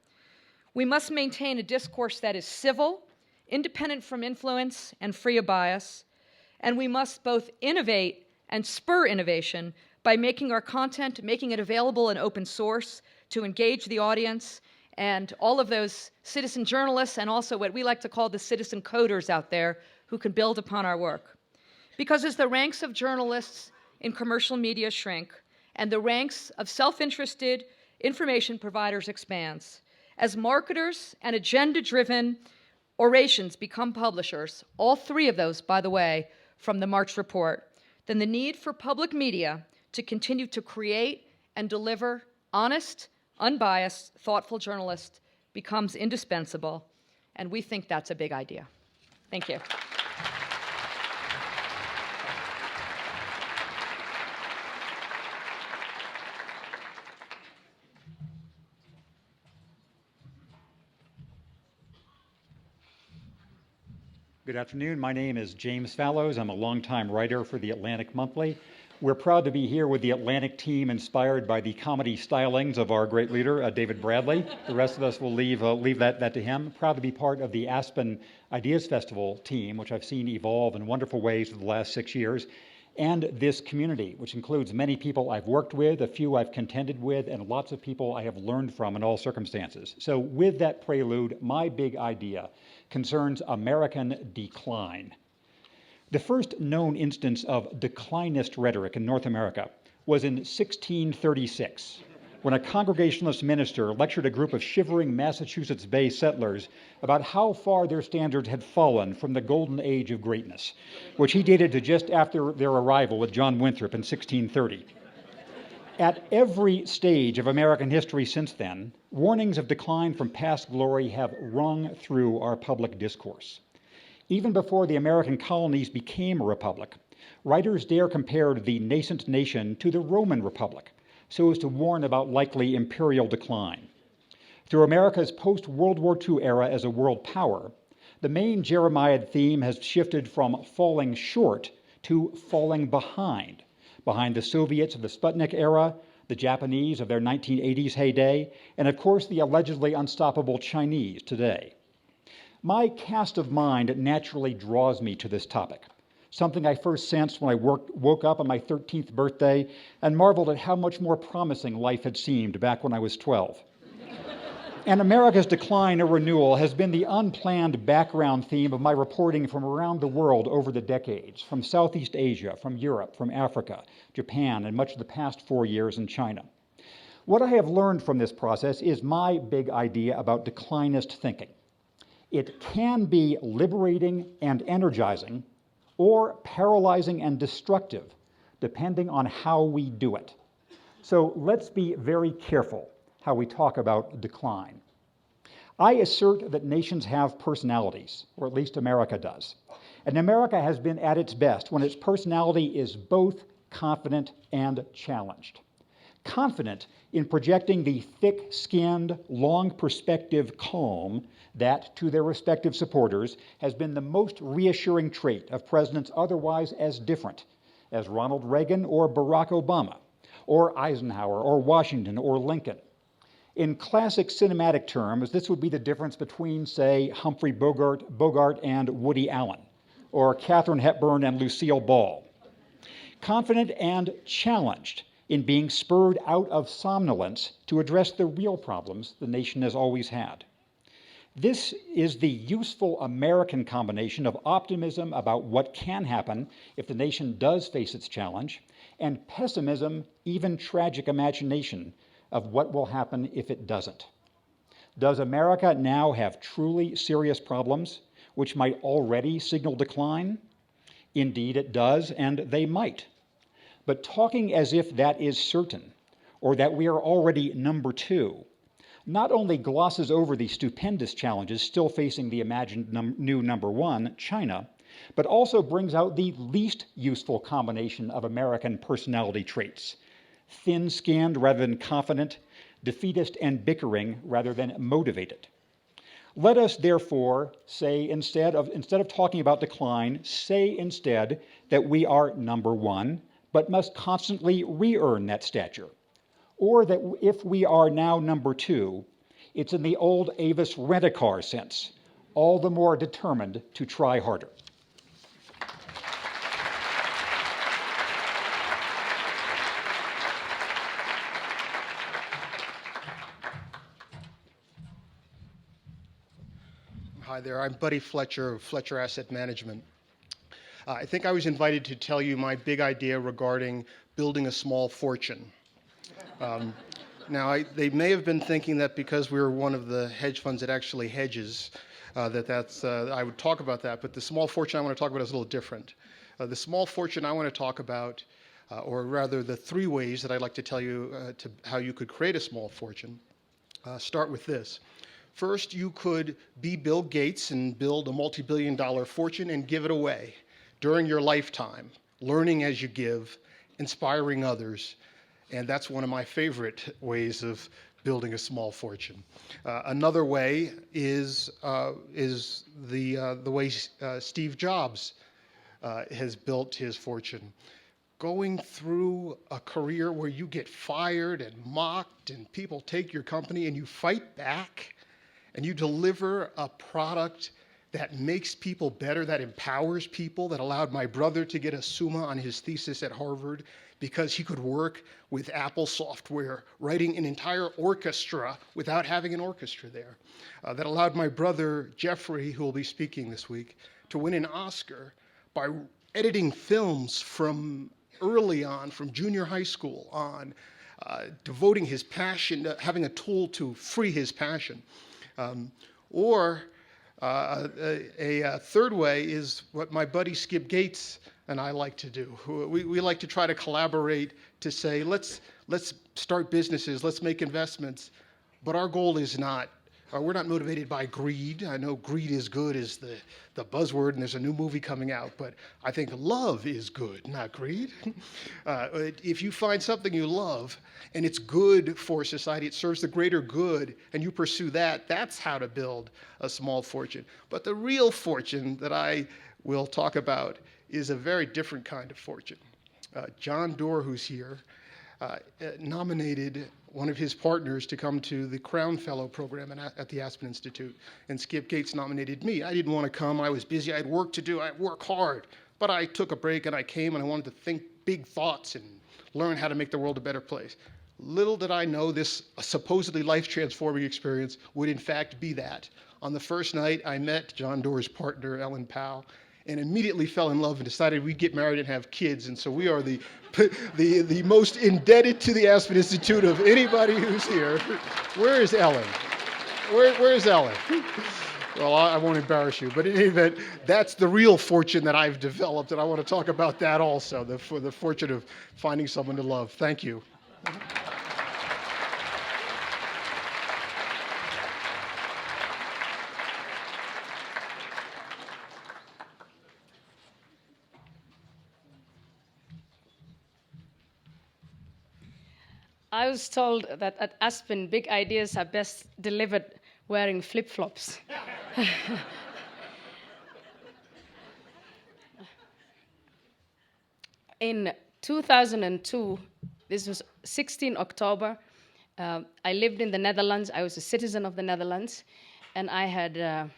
We must maintain a discourse that is civil, independent from influence, and free of bias. And we must both innovate and spur innovation by making our content, making it available and open source to engage the audience and all of those citizen journalists and also what we like to call the citizen coders out there who can build upon our work. Because as the ranks of journalists in commercial media shrink and the ranks of self-interested information providers expands, as marketers and agenda-driven orations become publishers, all three of those, by the way, from the March report, then the need for public media to continue to create and deliver honest, unbiased, thoughtful journalists becomes indispensable, and we think that's a big idea. Thank you. Good afternoon. My name is James Fallows. I'm a longtime writer for the Atlantic Monthly. We're proud to be here with the Atlantic team inspired by the comedy stylings of our great leader, David Bradley. The rest of us will leave that to him. Proud to be part of the Aspen Ideas Festival team, which I've seen evolve in wonderful ways for the last 6 years, and this community, which includes many people I've worked with, a few I've contended with, and lots of people I have learned from in all circumstances. So with that prelude, my big idea concerns American decline. The first known instance of declinist rhetoric in North America was in 1636, when a Congregationalist minister lectured a group of shivering Massachusetts Bay settlers about how far their standards had fallen from the golden age of greatness, which he dated to just after their arrival with John Winthrop in 1630. At every stage of American history since then, warnings of decline from past glory have rung through our public discourse. Even before the American colonies became a republic, writers dare compare the nascent nation to the Roman Republic, so as to warn about likely imperial decline. Through America's post-World War II era as a world power, the main Jeremiad theme has shifted from falling short to falling behind the Soviets of the Sputnik era, the Japanese of their 1980s heyday, and of course the allegedly unstoppable Chinese today. My cast of mind naturally draws me to this topic, something I first sensed when I woke up on my 13th birthday and marveled at how much more promising life had seemed back when I was 12. And America's decline or renewal has been the unplanned background theme of my reporting from around the world over the decades, from Southeast Asia, from Europe, from Africa, Japan, and much of the past 4 years in China. What I have learned from this process is my big idea about declinist thinking. It can be liberating and energizing, or paralyzing and destructive, depending on how we do it. So let's be very careful how we talk about decline. I assert that nations have personalities, or at least America does. And America has been at its best when its personality is both confident and challenged. Confident in projecting the thick-skinned, long-perspective calm that, to their respective supporters, has been the most reassuring trait of presidents otherwise as different as Ronald Reagan or Barack Obama, or Eisenhower or Washington or Lincoln. In classic cinematic terms, this would be the difference between, say, Humphrey Bogart and Woody Allen, or Katharine Hepburn and Lucille Ball. Confident and challenged in being spurred out of somnolence to address the real problems the nation has always had. This is the useful American combination of optimism about what can happen if the nation does face its challenge, and pessimism, even tragic imagination, of what will happen if it doesn't. Does America now have truly serious problems which might already signal decline? Indeed it does, and they might. But talking as if that is certain, or that we are already number two, not only glosses over the stupendous challenges still facing the imagined new number one, China, but also brings out the least useful combination of American personality traits: thin-skinned rather than confident, defeatist and bickering rather than motivated. Let us therefore say, instead of talking about decline, say instead that we are number one, but must constantly re-earn that stature. Or that if we are now number two, it's in the old Avis rent-a-car sense, all the more determined to try harder. Hi there, I'm Buddy Fletcher of Fletcher Asset Management. I think I was invited to tell you my big idea regarding building a small fortune. Now, they may have been thinking that because we were one of the hedge funds that actually hedges, I would talk about that, but the small fortune I want to talk about is a little different. The small fortune I want to talk about, or rather the three ways that I'd like to tell you how you could create a small fortune, start with this. First, you could be Bill Gates and build a multi-billion-dollar fortune and give it away during your lifetime, learning as you give, inspiring others, and that's one of my favorite ways of building a small fortune. Another way is the way Steve Jobs has built his fortune. Going through a career where you get fired and mocked and people take your company and you fight back and you deliver a product that makes people better, that empowers people, that allowed my brother to get a Summa on his thesis at Harvard because he could work with Apple software, writing an entire orchestra without having an orchestra there. That allowed my brother, Jeffrey, who will be speaking this week, to win an Oscar by editing films from early on, from junior high school on, devoting his passion, having a tool to free his passion. Or a third way is what my buddy Skip Gates and I like to do. We like to try to collaborate to say, let's start businesses, let's make investments, but our goal is not, we're not motivated by greed. I know greed is good is the buzzword, and there's a new movie coming out, but I think love is good, not greed. If you find something you love, and it's good for society, it serves the greater good, and you pursue that, that's how to build a small fortune. But the real fortune that I will talk about is a very different kind of fortune. John Doerr, who's here, nominated one of his partners to come to the Crown Fellow program at the Aspen Institute, and Skip Gates nominated me. I didn't want to come. I was busy. I had work to do. I work hard. But I took a break, and I came, and I wanted to think big thoughts and learn how to make the world a better place. Little did I know this supposedly life-transforming experience would in fact be that. On the first night, I met John Doerr's partner, Ellen Powell, and immediately fell in love and decided we'd get married and have kids. And so we are the most indebted to the Aspen Institute of anybody who's here. Where is Ellen? Where is Ellen? Well, I won't embarrass you, but in any event, that's the real fortune that I've developed, and I want to talk about that also, the fortune of finding someone to love. Thank you. I was told that at Aspen, big ideas are best delivered wearing flip-flops. In 2002, this was 16 October, I lived in the Netherlands. I was a citizen of the Netherlands, and I had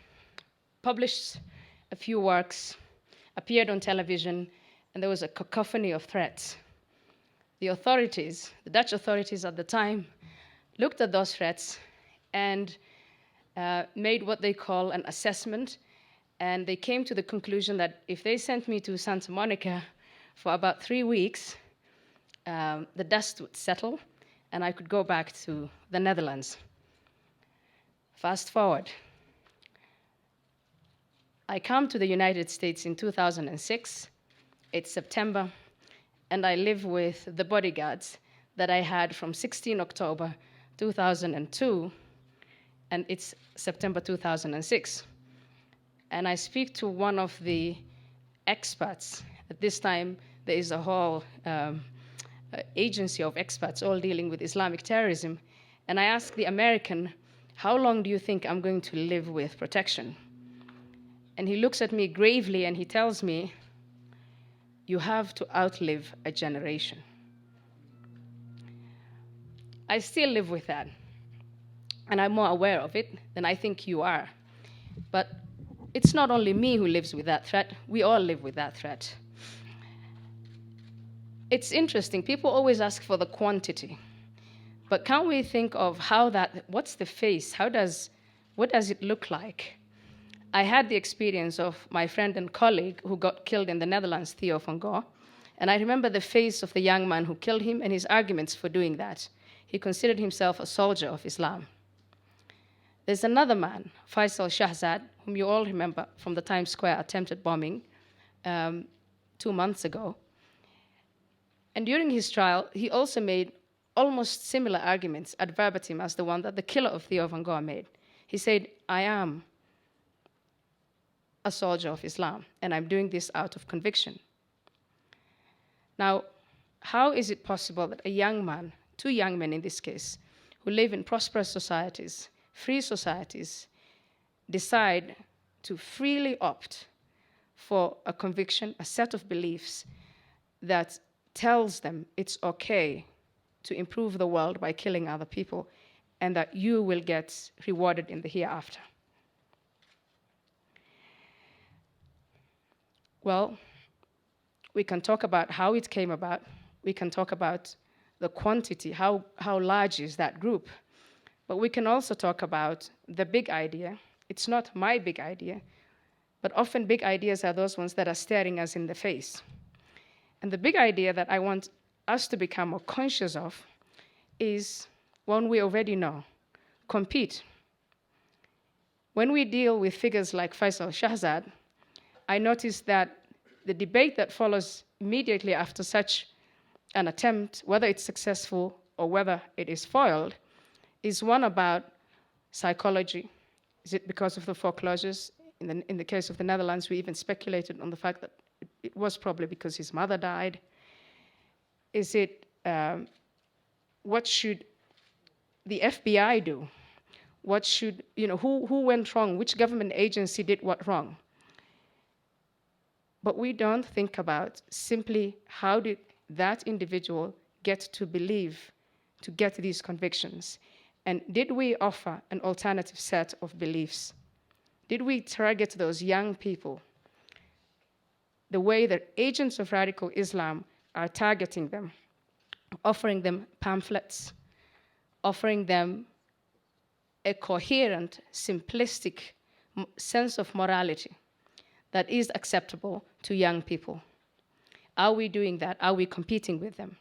published a few works, appeared on television, and there was a cacophony of threats. The authorities, the Dutch authorities at the time, looked at those threats and made what they call an assessment, and they came to the conclusion that if they sent me to Santa Monica for about 3 weeks, the dust would settle and I could go back to the Netherlands. Fast forward. I come to the United States in 2006. It's September, and I live with the bodyguards that I had from 16 October 2002, and it's September 2006. And I speak to one of the experts. At this time, there is a whole agency of experts all dealing with Islamic terrorism. And I ask the American, how long do you think I'm going to live with protection? And he looks at me gravely and he tells me, you have to outlive a generation. I still live with that, and I'm more aware of it than I think you are. But it's not only me who lives with that threat, we all live with that threat. It's interesting, people always ask for the quantity, but can't we think of what's the face, what does it look like? I had the experience of my friend and colleague who got killed in the Netherlands, Theo van Gogh, and I remember the face of the young man who killed him and his arguments for doing that. He considered himself a soldier of Islam. There's another man, Faisal Shahzad, whom you all remember from the Times Square attempted bombing 2 months ago. And during his trial, he also made almost similar arguments ad verbatim as the one that the killer of Theo van Gogh made. He said, I am a soldier of Islam, and I'm doing this out of conviction. Now, how is it possible that a young man, two young men in this case, who live in prosperous societies, free societies, decide to freely opt for a conviction, a set of beliefs that tells them it's okay to improve the world by killing other people, and that you will get rewarded in the hereafter? Well, we can talk about how it came about. We can talk about the quantity, how large is that group. But we can also talk about the big idea. It's not my big idea, but often big ideas are those ones that are staring us in the face. And the big idea that I want us to become more conscious of is one we already know: compete. When we deal with figures like Faisal Shahzad, I noticed that the debate that follows immediately after such an attempt, whether it's successful or whether it is foiled, is one about psychology. Is it because of the foreclosures? In the case of the Netherlands, we even speculated on the fact that it was probably because his mother died. Is it, what should the FBI do? What should, who went wrong? Which government agency did what wrong? But we don't think about simply how did that individual get to believe, to get these convictions? And did we offer an alternative set of beliefs? Did we target those young people the way that agents of radical Islam are targeting them, offering them pamphlets, offering them a coherent, simplistic sense of morality that is acceptable to young people? Are we doing that? Are we competing with them?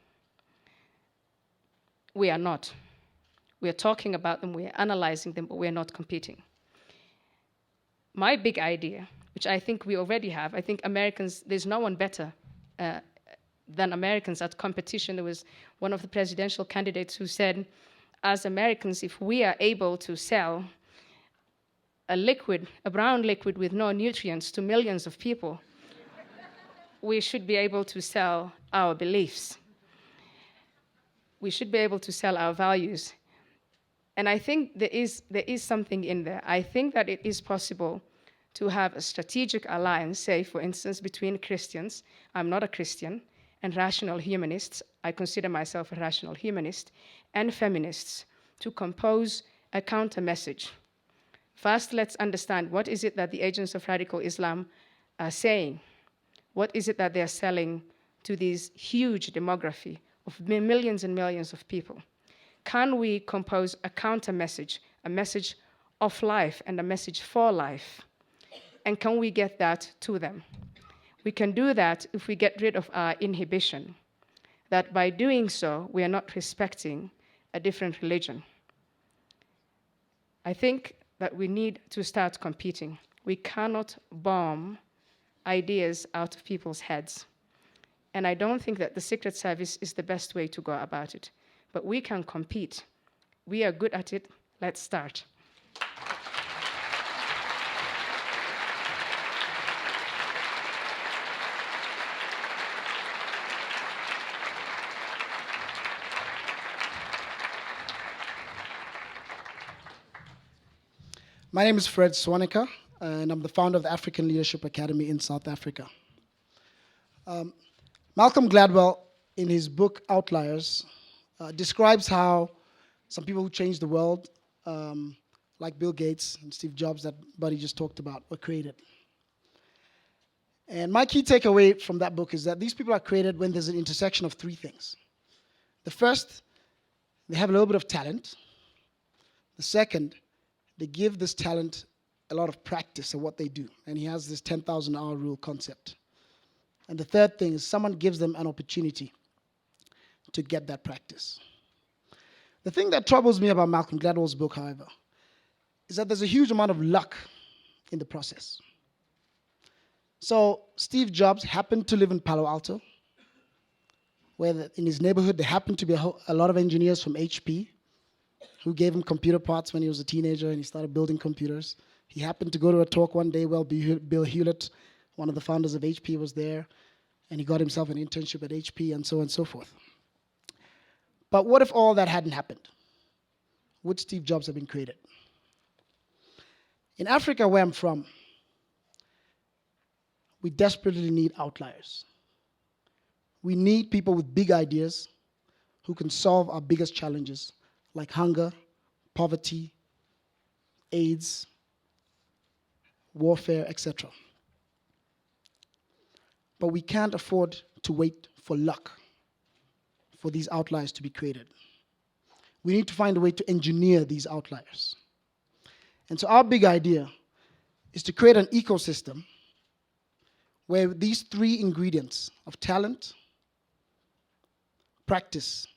We are not. We are talking about them, we are analyzing them, but we are not competing. My big idea, which I think we already have, I think Americans, there's no one better than Americans at competition. There was one of the presidential candidates who said, as Americans, if we are able to sell a liquid, a brown liquid with no nutrients to millions of people, we should be able to sell our beliefs. We should be able to sell our values. And I think there is something in there. I think that it is possible to have a strategic alliance, say, for instance, between Christians, I'm not a Christian, and rational humanists, I consider myself a rational humanist, and feminists, to compose a counter message. First, let's understand what is it that the agents of radical Islam are saying. What is it that they're selling to this huge demography of millions and millions of people? Can we compose a counter message, a message of life and a message for life? And can we get that to them? We can do that if we get rid of our inhibition, that by doing so, we are not respecting a different religion. I think that we need to start competing. We cannot bomb ideas out of people's heads. And I don't think that the Secret Service is the best way to go about it. But we can compete. We are good at it. Let's start. My name is Fred Wanaka, and I'm the founder of the African Leadership Academy in South Africa. Malcolm Gladwell, in his book Outliers, describes how some people who changed the world, like Bill Gates and Steve Jobs that Buddy just talked about, were created. And my key takeaway from that book is that these people are created when there's an intersection of three things. The first, they have a little bit of talent. The second, they give this talent a lot of practice at what they do. And he has this 10,000-hour rule concept. And the third thing is someone gives them an opportunity to get that practice. The thing that troubles me about Malcolm Gladwell's book, however, is that there's a huge amount of luck in the process. So Steve Jobs happened to live in Palo Alto, where in his neighborhood there happened to be a lot of engineers from HP. who gave him computer parts when he was a teenager and he started building computers. He happened to go to a talk one day while Bill Hewlett, one of the founders of HP, was there, and he got himself an internship at HP and so on and so forth. But what if all that hadn't happened? Would Steve Jobs have been created? In Africa, where I'm from, we desperately need outliers. We need people with big ideas who can solve our biggest challenges, like hunger, poverty, AIDS, warfare, etc. But we can't afford to wait for luck for these outliers to be created. We need to find a way to engineer these outliers. And so our big idea is to create an ecosystem where these three ingredients of talent, practice,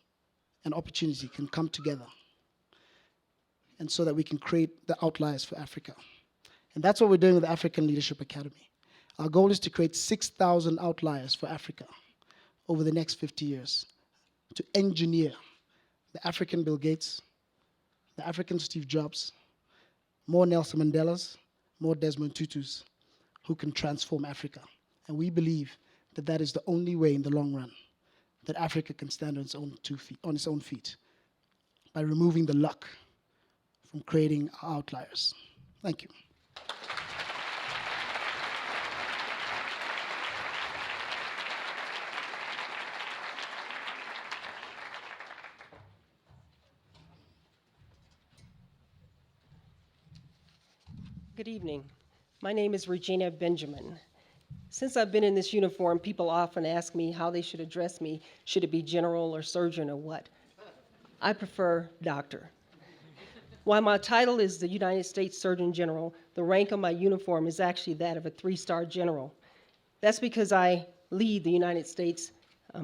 and opportunity can come together, and so that we can create the outliers for Africa. And that's what we're doing with the African Leadership Academy. Our goal is to create 6,000 outliers for Africa over the next 50 years, to engineer the African Bill Gates, the African Steve Jobs, more Nelson Mandelas, more Desmond Tutus, who can transform Africa. And we believe that that is the only way in the long run that Africa can stand on its own feet, by removing the luck from creating outliers. Thank you. Good evening. My name is Regina Benjamin. Since I've been in this uniform, people often ask me how they should address me. Should it be general or surgeon or what? I prefer doctor. While my title is the United States Surgeon General, the rank on my uniform is actually that of a 3-star general. That's because I lead the United States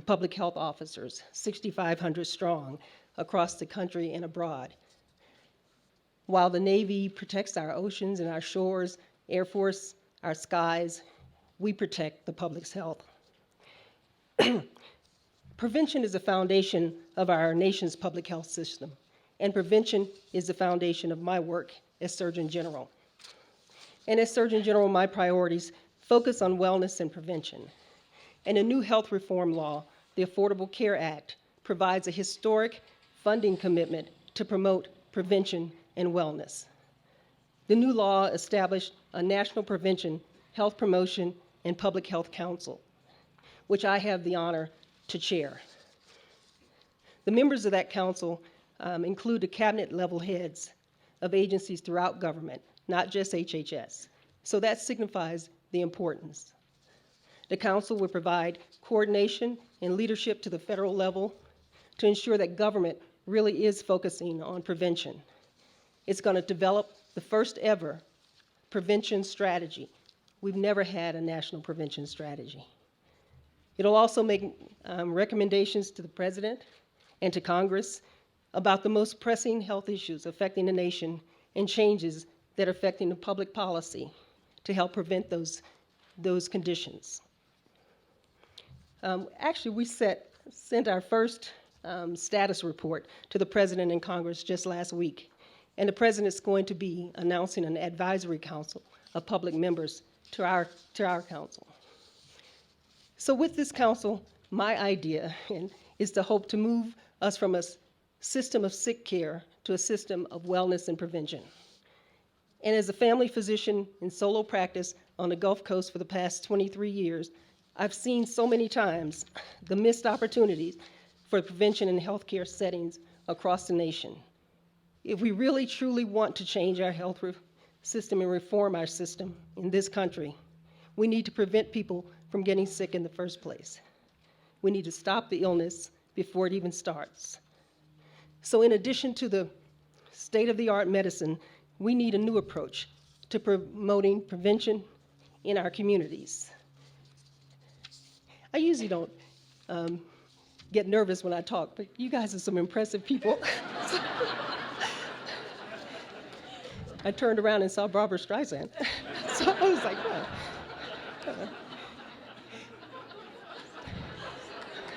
public health officers, 6,500 strong, across the country and abroad. While the Navy protects our oceans and our shores, Air Force, our skies, we protect the public's health. Prevention is the foundation of our nation's public health system, and prevention is the foundation of my work as Surgeon General. And as Surgeon General, my priorities focus on wellness and prevention. And a new health reform law, the Affordable Care Act, provides a historic funding commitment to promote prevention and wellness. The new law established a National Prevention, Health Promotion, and Public Health Council, which I have the honor to chair. The members of that council include the cabinet-level heads of agencies throughout government, not just HHS. So that signifies the importance. The council will provide coordination and leadership to the federal level to ensure that government really is focusing on prevention. It's going to develop the first ever prevention strategy. We've never had a national prevention strategy. It'll also make recommendations to the president and to Congress about the most pressing health issues affecting the nation and changes that are affecting the public policy to help prevent those conditions. Actually, we sent our first status report to the president and Congress just last week. And the president's going to be announcing an advisory council of public members to our council. So with this council, my idea is to hope to move us from a system of sick care to a system of wellness and prevention. And as a family physician in solo practice on the Gulf Coast for the past 23 years, I've seen so many times the missed opportunities for prevention in healthcare settings across the nation. If we really truly want to change our health system and reform our system in this country, we need to prevent people from getting sick in the first place. We need to stop the illness before it even starts. So in addition to the state-of-the-art medicine, we need a new approach to promoting prevention in our communities. I usually don't get nervous when I talk, but you guys are some impressive people. I turned around and saw Barbara Streisand. So I was like, oh.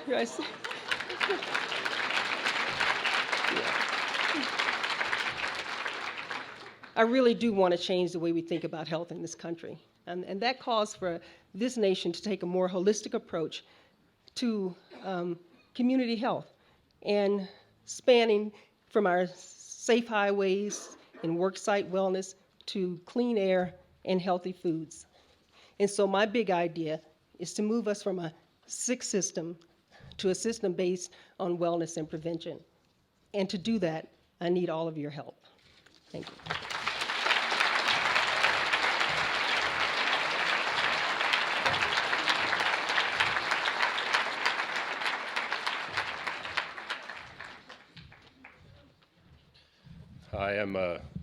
You guys, really do want to change the way we think about health in this country. And that calls for this nation to take a more holistic approach to community health, and spanning from our safe highways and worksite wellness to clean air and healthy foods. And so my big idea is to move us from a sick system to a system based on wellness and prevention. And to do that, I need all of your help. Thank you. Hi, I'm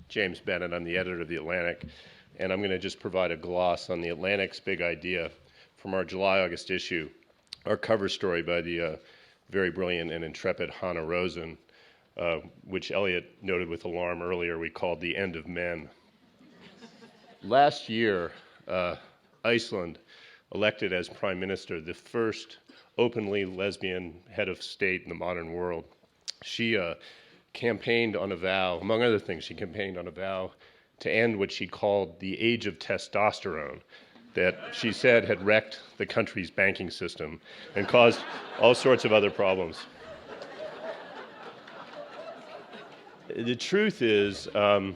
James Bennet. I'm the editor of The Atlantic, and I'm going to just provide a gloss on The Atlantic's big idea from our July-August issue, our cover story by the very brilliant and intrepid Hannah Rosen, which Elliot noted with alarm earlier we called The End of Men. Last year, Iceland elected as prime minister the first openly lesbian head of state in the modern world. She campaigned on a vow, among other things, she campaigned on a vow to end what she called the age of testosterone, that she said had wrecked the country's banking system and caused all sorts of other problems. The truth is that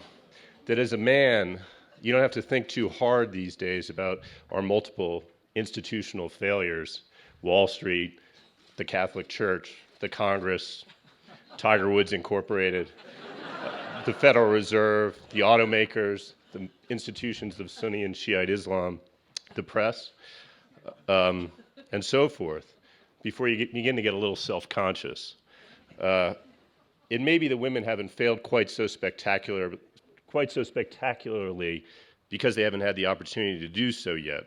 as a man, you don't have to think too hard these days about our multiple institutional failures: Wall Street, the Catholic Church, the Congress, Tiger Woods Incorporated, the Federal Reserve, the automakers, the institutions of Sunni and Shiite Islam, the press, and so forth, before you begin to get a little self-conscious. It may be that women haven't failed quite so spectacularly because they haven't had the opportunity to do so yet,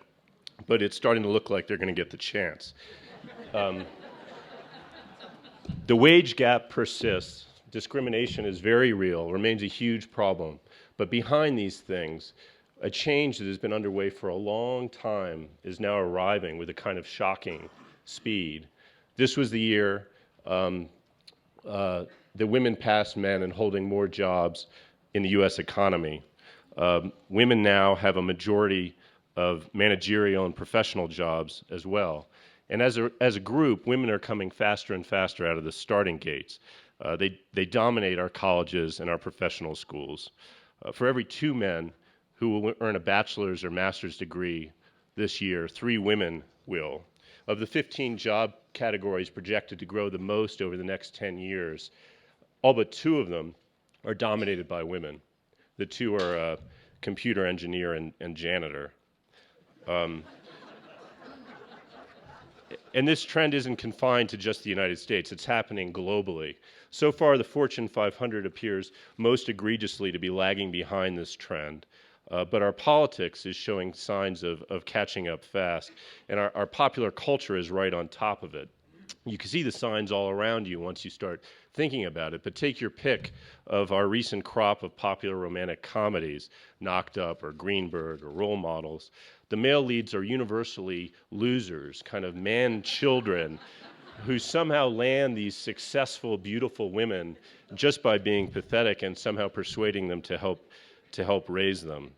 but it's starting to look like they're going to get the chance. The wage gap persists. Discrimination is very real, remains a huge problem. But behind these things, a change that has been underway for a long time is now arriving with a kind of shocking speed. This was the year that women passed men in holding more jobs in the US economy. Women now have a majority of managerial and professional jobs as well. And as a group, women are coming faster and faster out of the starting gates. They dominate our colleges and our professional schools. For every 2 men who will earn a bachelor's or master's degree this year, 3 women will. Of the 15 job categories projected to grow the most over the next 10 years, all but 2 of them are dominated by women. The 2 are computer engineer and janitor. And this trend isn't confined to just the United States. It's happening globally. So far, the Fortune 500 appears most egregiously to be lagging behind this trend. But our politics is showing signs of catching up fast. And our popular culture is right on top of it. You can see the signs all around you once you start thinking about it. But take your pick of our recent crop of popular romantic comedies, Knocked Up or Greenberg or Role Models. The male leads are universally losers, kind of man-children, who somehow land these successful, beautiful women just by being pathetic and somehow persuading them to help raise them,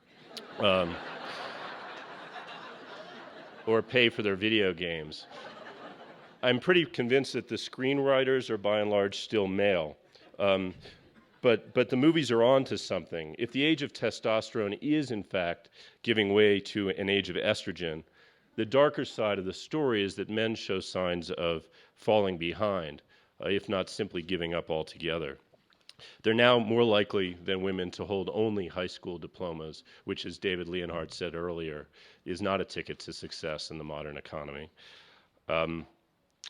or pay for their video games. I'm pretty convinced that the screenwriters are by and large still male. But the movies are on to something. If the age of testosterone is, in fact, giving way to an age of estrogen, the darker side of the story is that men show signs of falling behind, if not simply giving up altogether. They're now more likely than women to hold only high school diplomas, which, as David Leonhart said earlier, is not a ticket to success in the modern economy.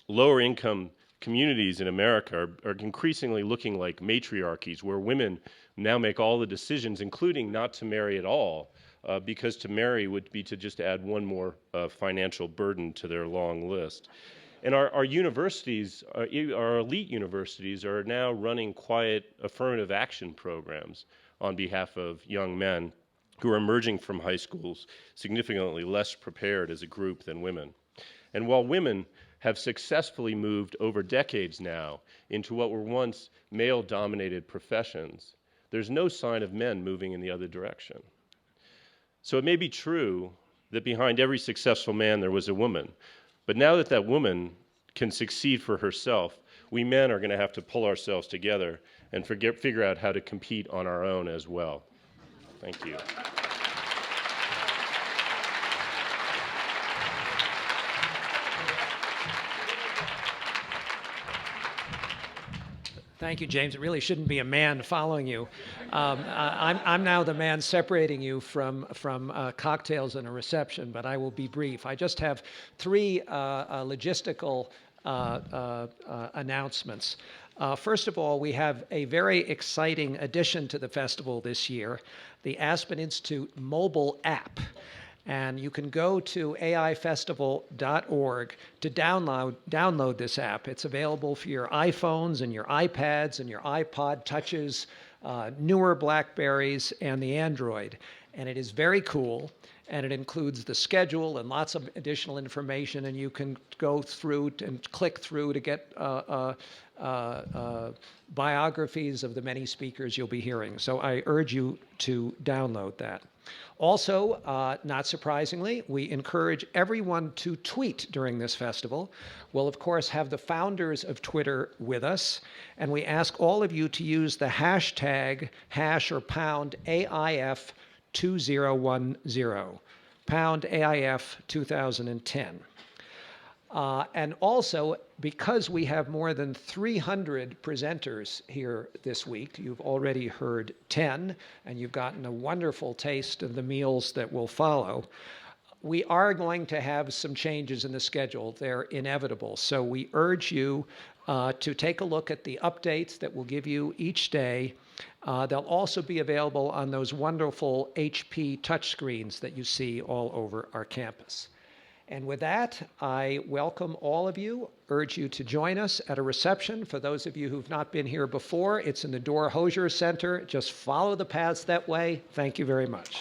Lower income communities in America are increasingly looking like matriarchies, where women now make all the decisions, including not to marry at all, because to marry would be to just add one more financial burden to their long list. And our universities, our elite universities, are now running quiet affirmative action programs on behalf of young men who are emerging from high schools significantly less prepared as a group than women. And while women have successfully moved over decades now into what were once male-dominated professions, there's no sign of men moving in the other direction. So it may be true that behind every successful man there was a woman, but now that that woman can succeed for herself, we men are going to have to pull ourselves together and figure out how to compete on our own as well. Thank you. Thank you, James. It really shouldn't be a man following you. I'm now the man separating you from cocktails and a reception, but I will be brief. I just have three logistical announcements. First of all, we have a very exciting addition to the festival this year, the Aspen Institute mobile app. And you can go to aifestival.org to download this app. It's available for your iPhones and your iPads and your iPod Touches, newer Blackberries, and the Android. And it is very cool, and it includes the schedule and lots of additional information, and you can go through and click through to get biographies of the many speakers you'll be hearing. So I urge you to download that. Also, not surprisingly, we encourage everyone to tweet during this festival. We'll, of course, have the founders of Twitter with us, and we ask all of you to use the hashtag #AIF 2010, #AIF 2010. And also, because we have more than 300 presenters here this week, you've already heard 10, and you've gotten a wonderful taste of the meals that will follow. We are going to have some changes in the schedule. They're inevitable. So we urge you to take a look at the updates that we'll give you each day. They'll also be available on those wonderful HP touchscreens that you see all over our campus. And with that, I welcome all of you, urge you to join us at a reception. For those of you who've not been here before, it's in the Dora Hosier Center. Just follow the paths that way. Thank you very much.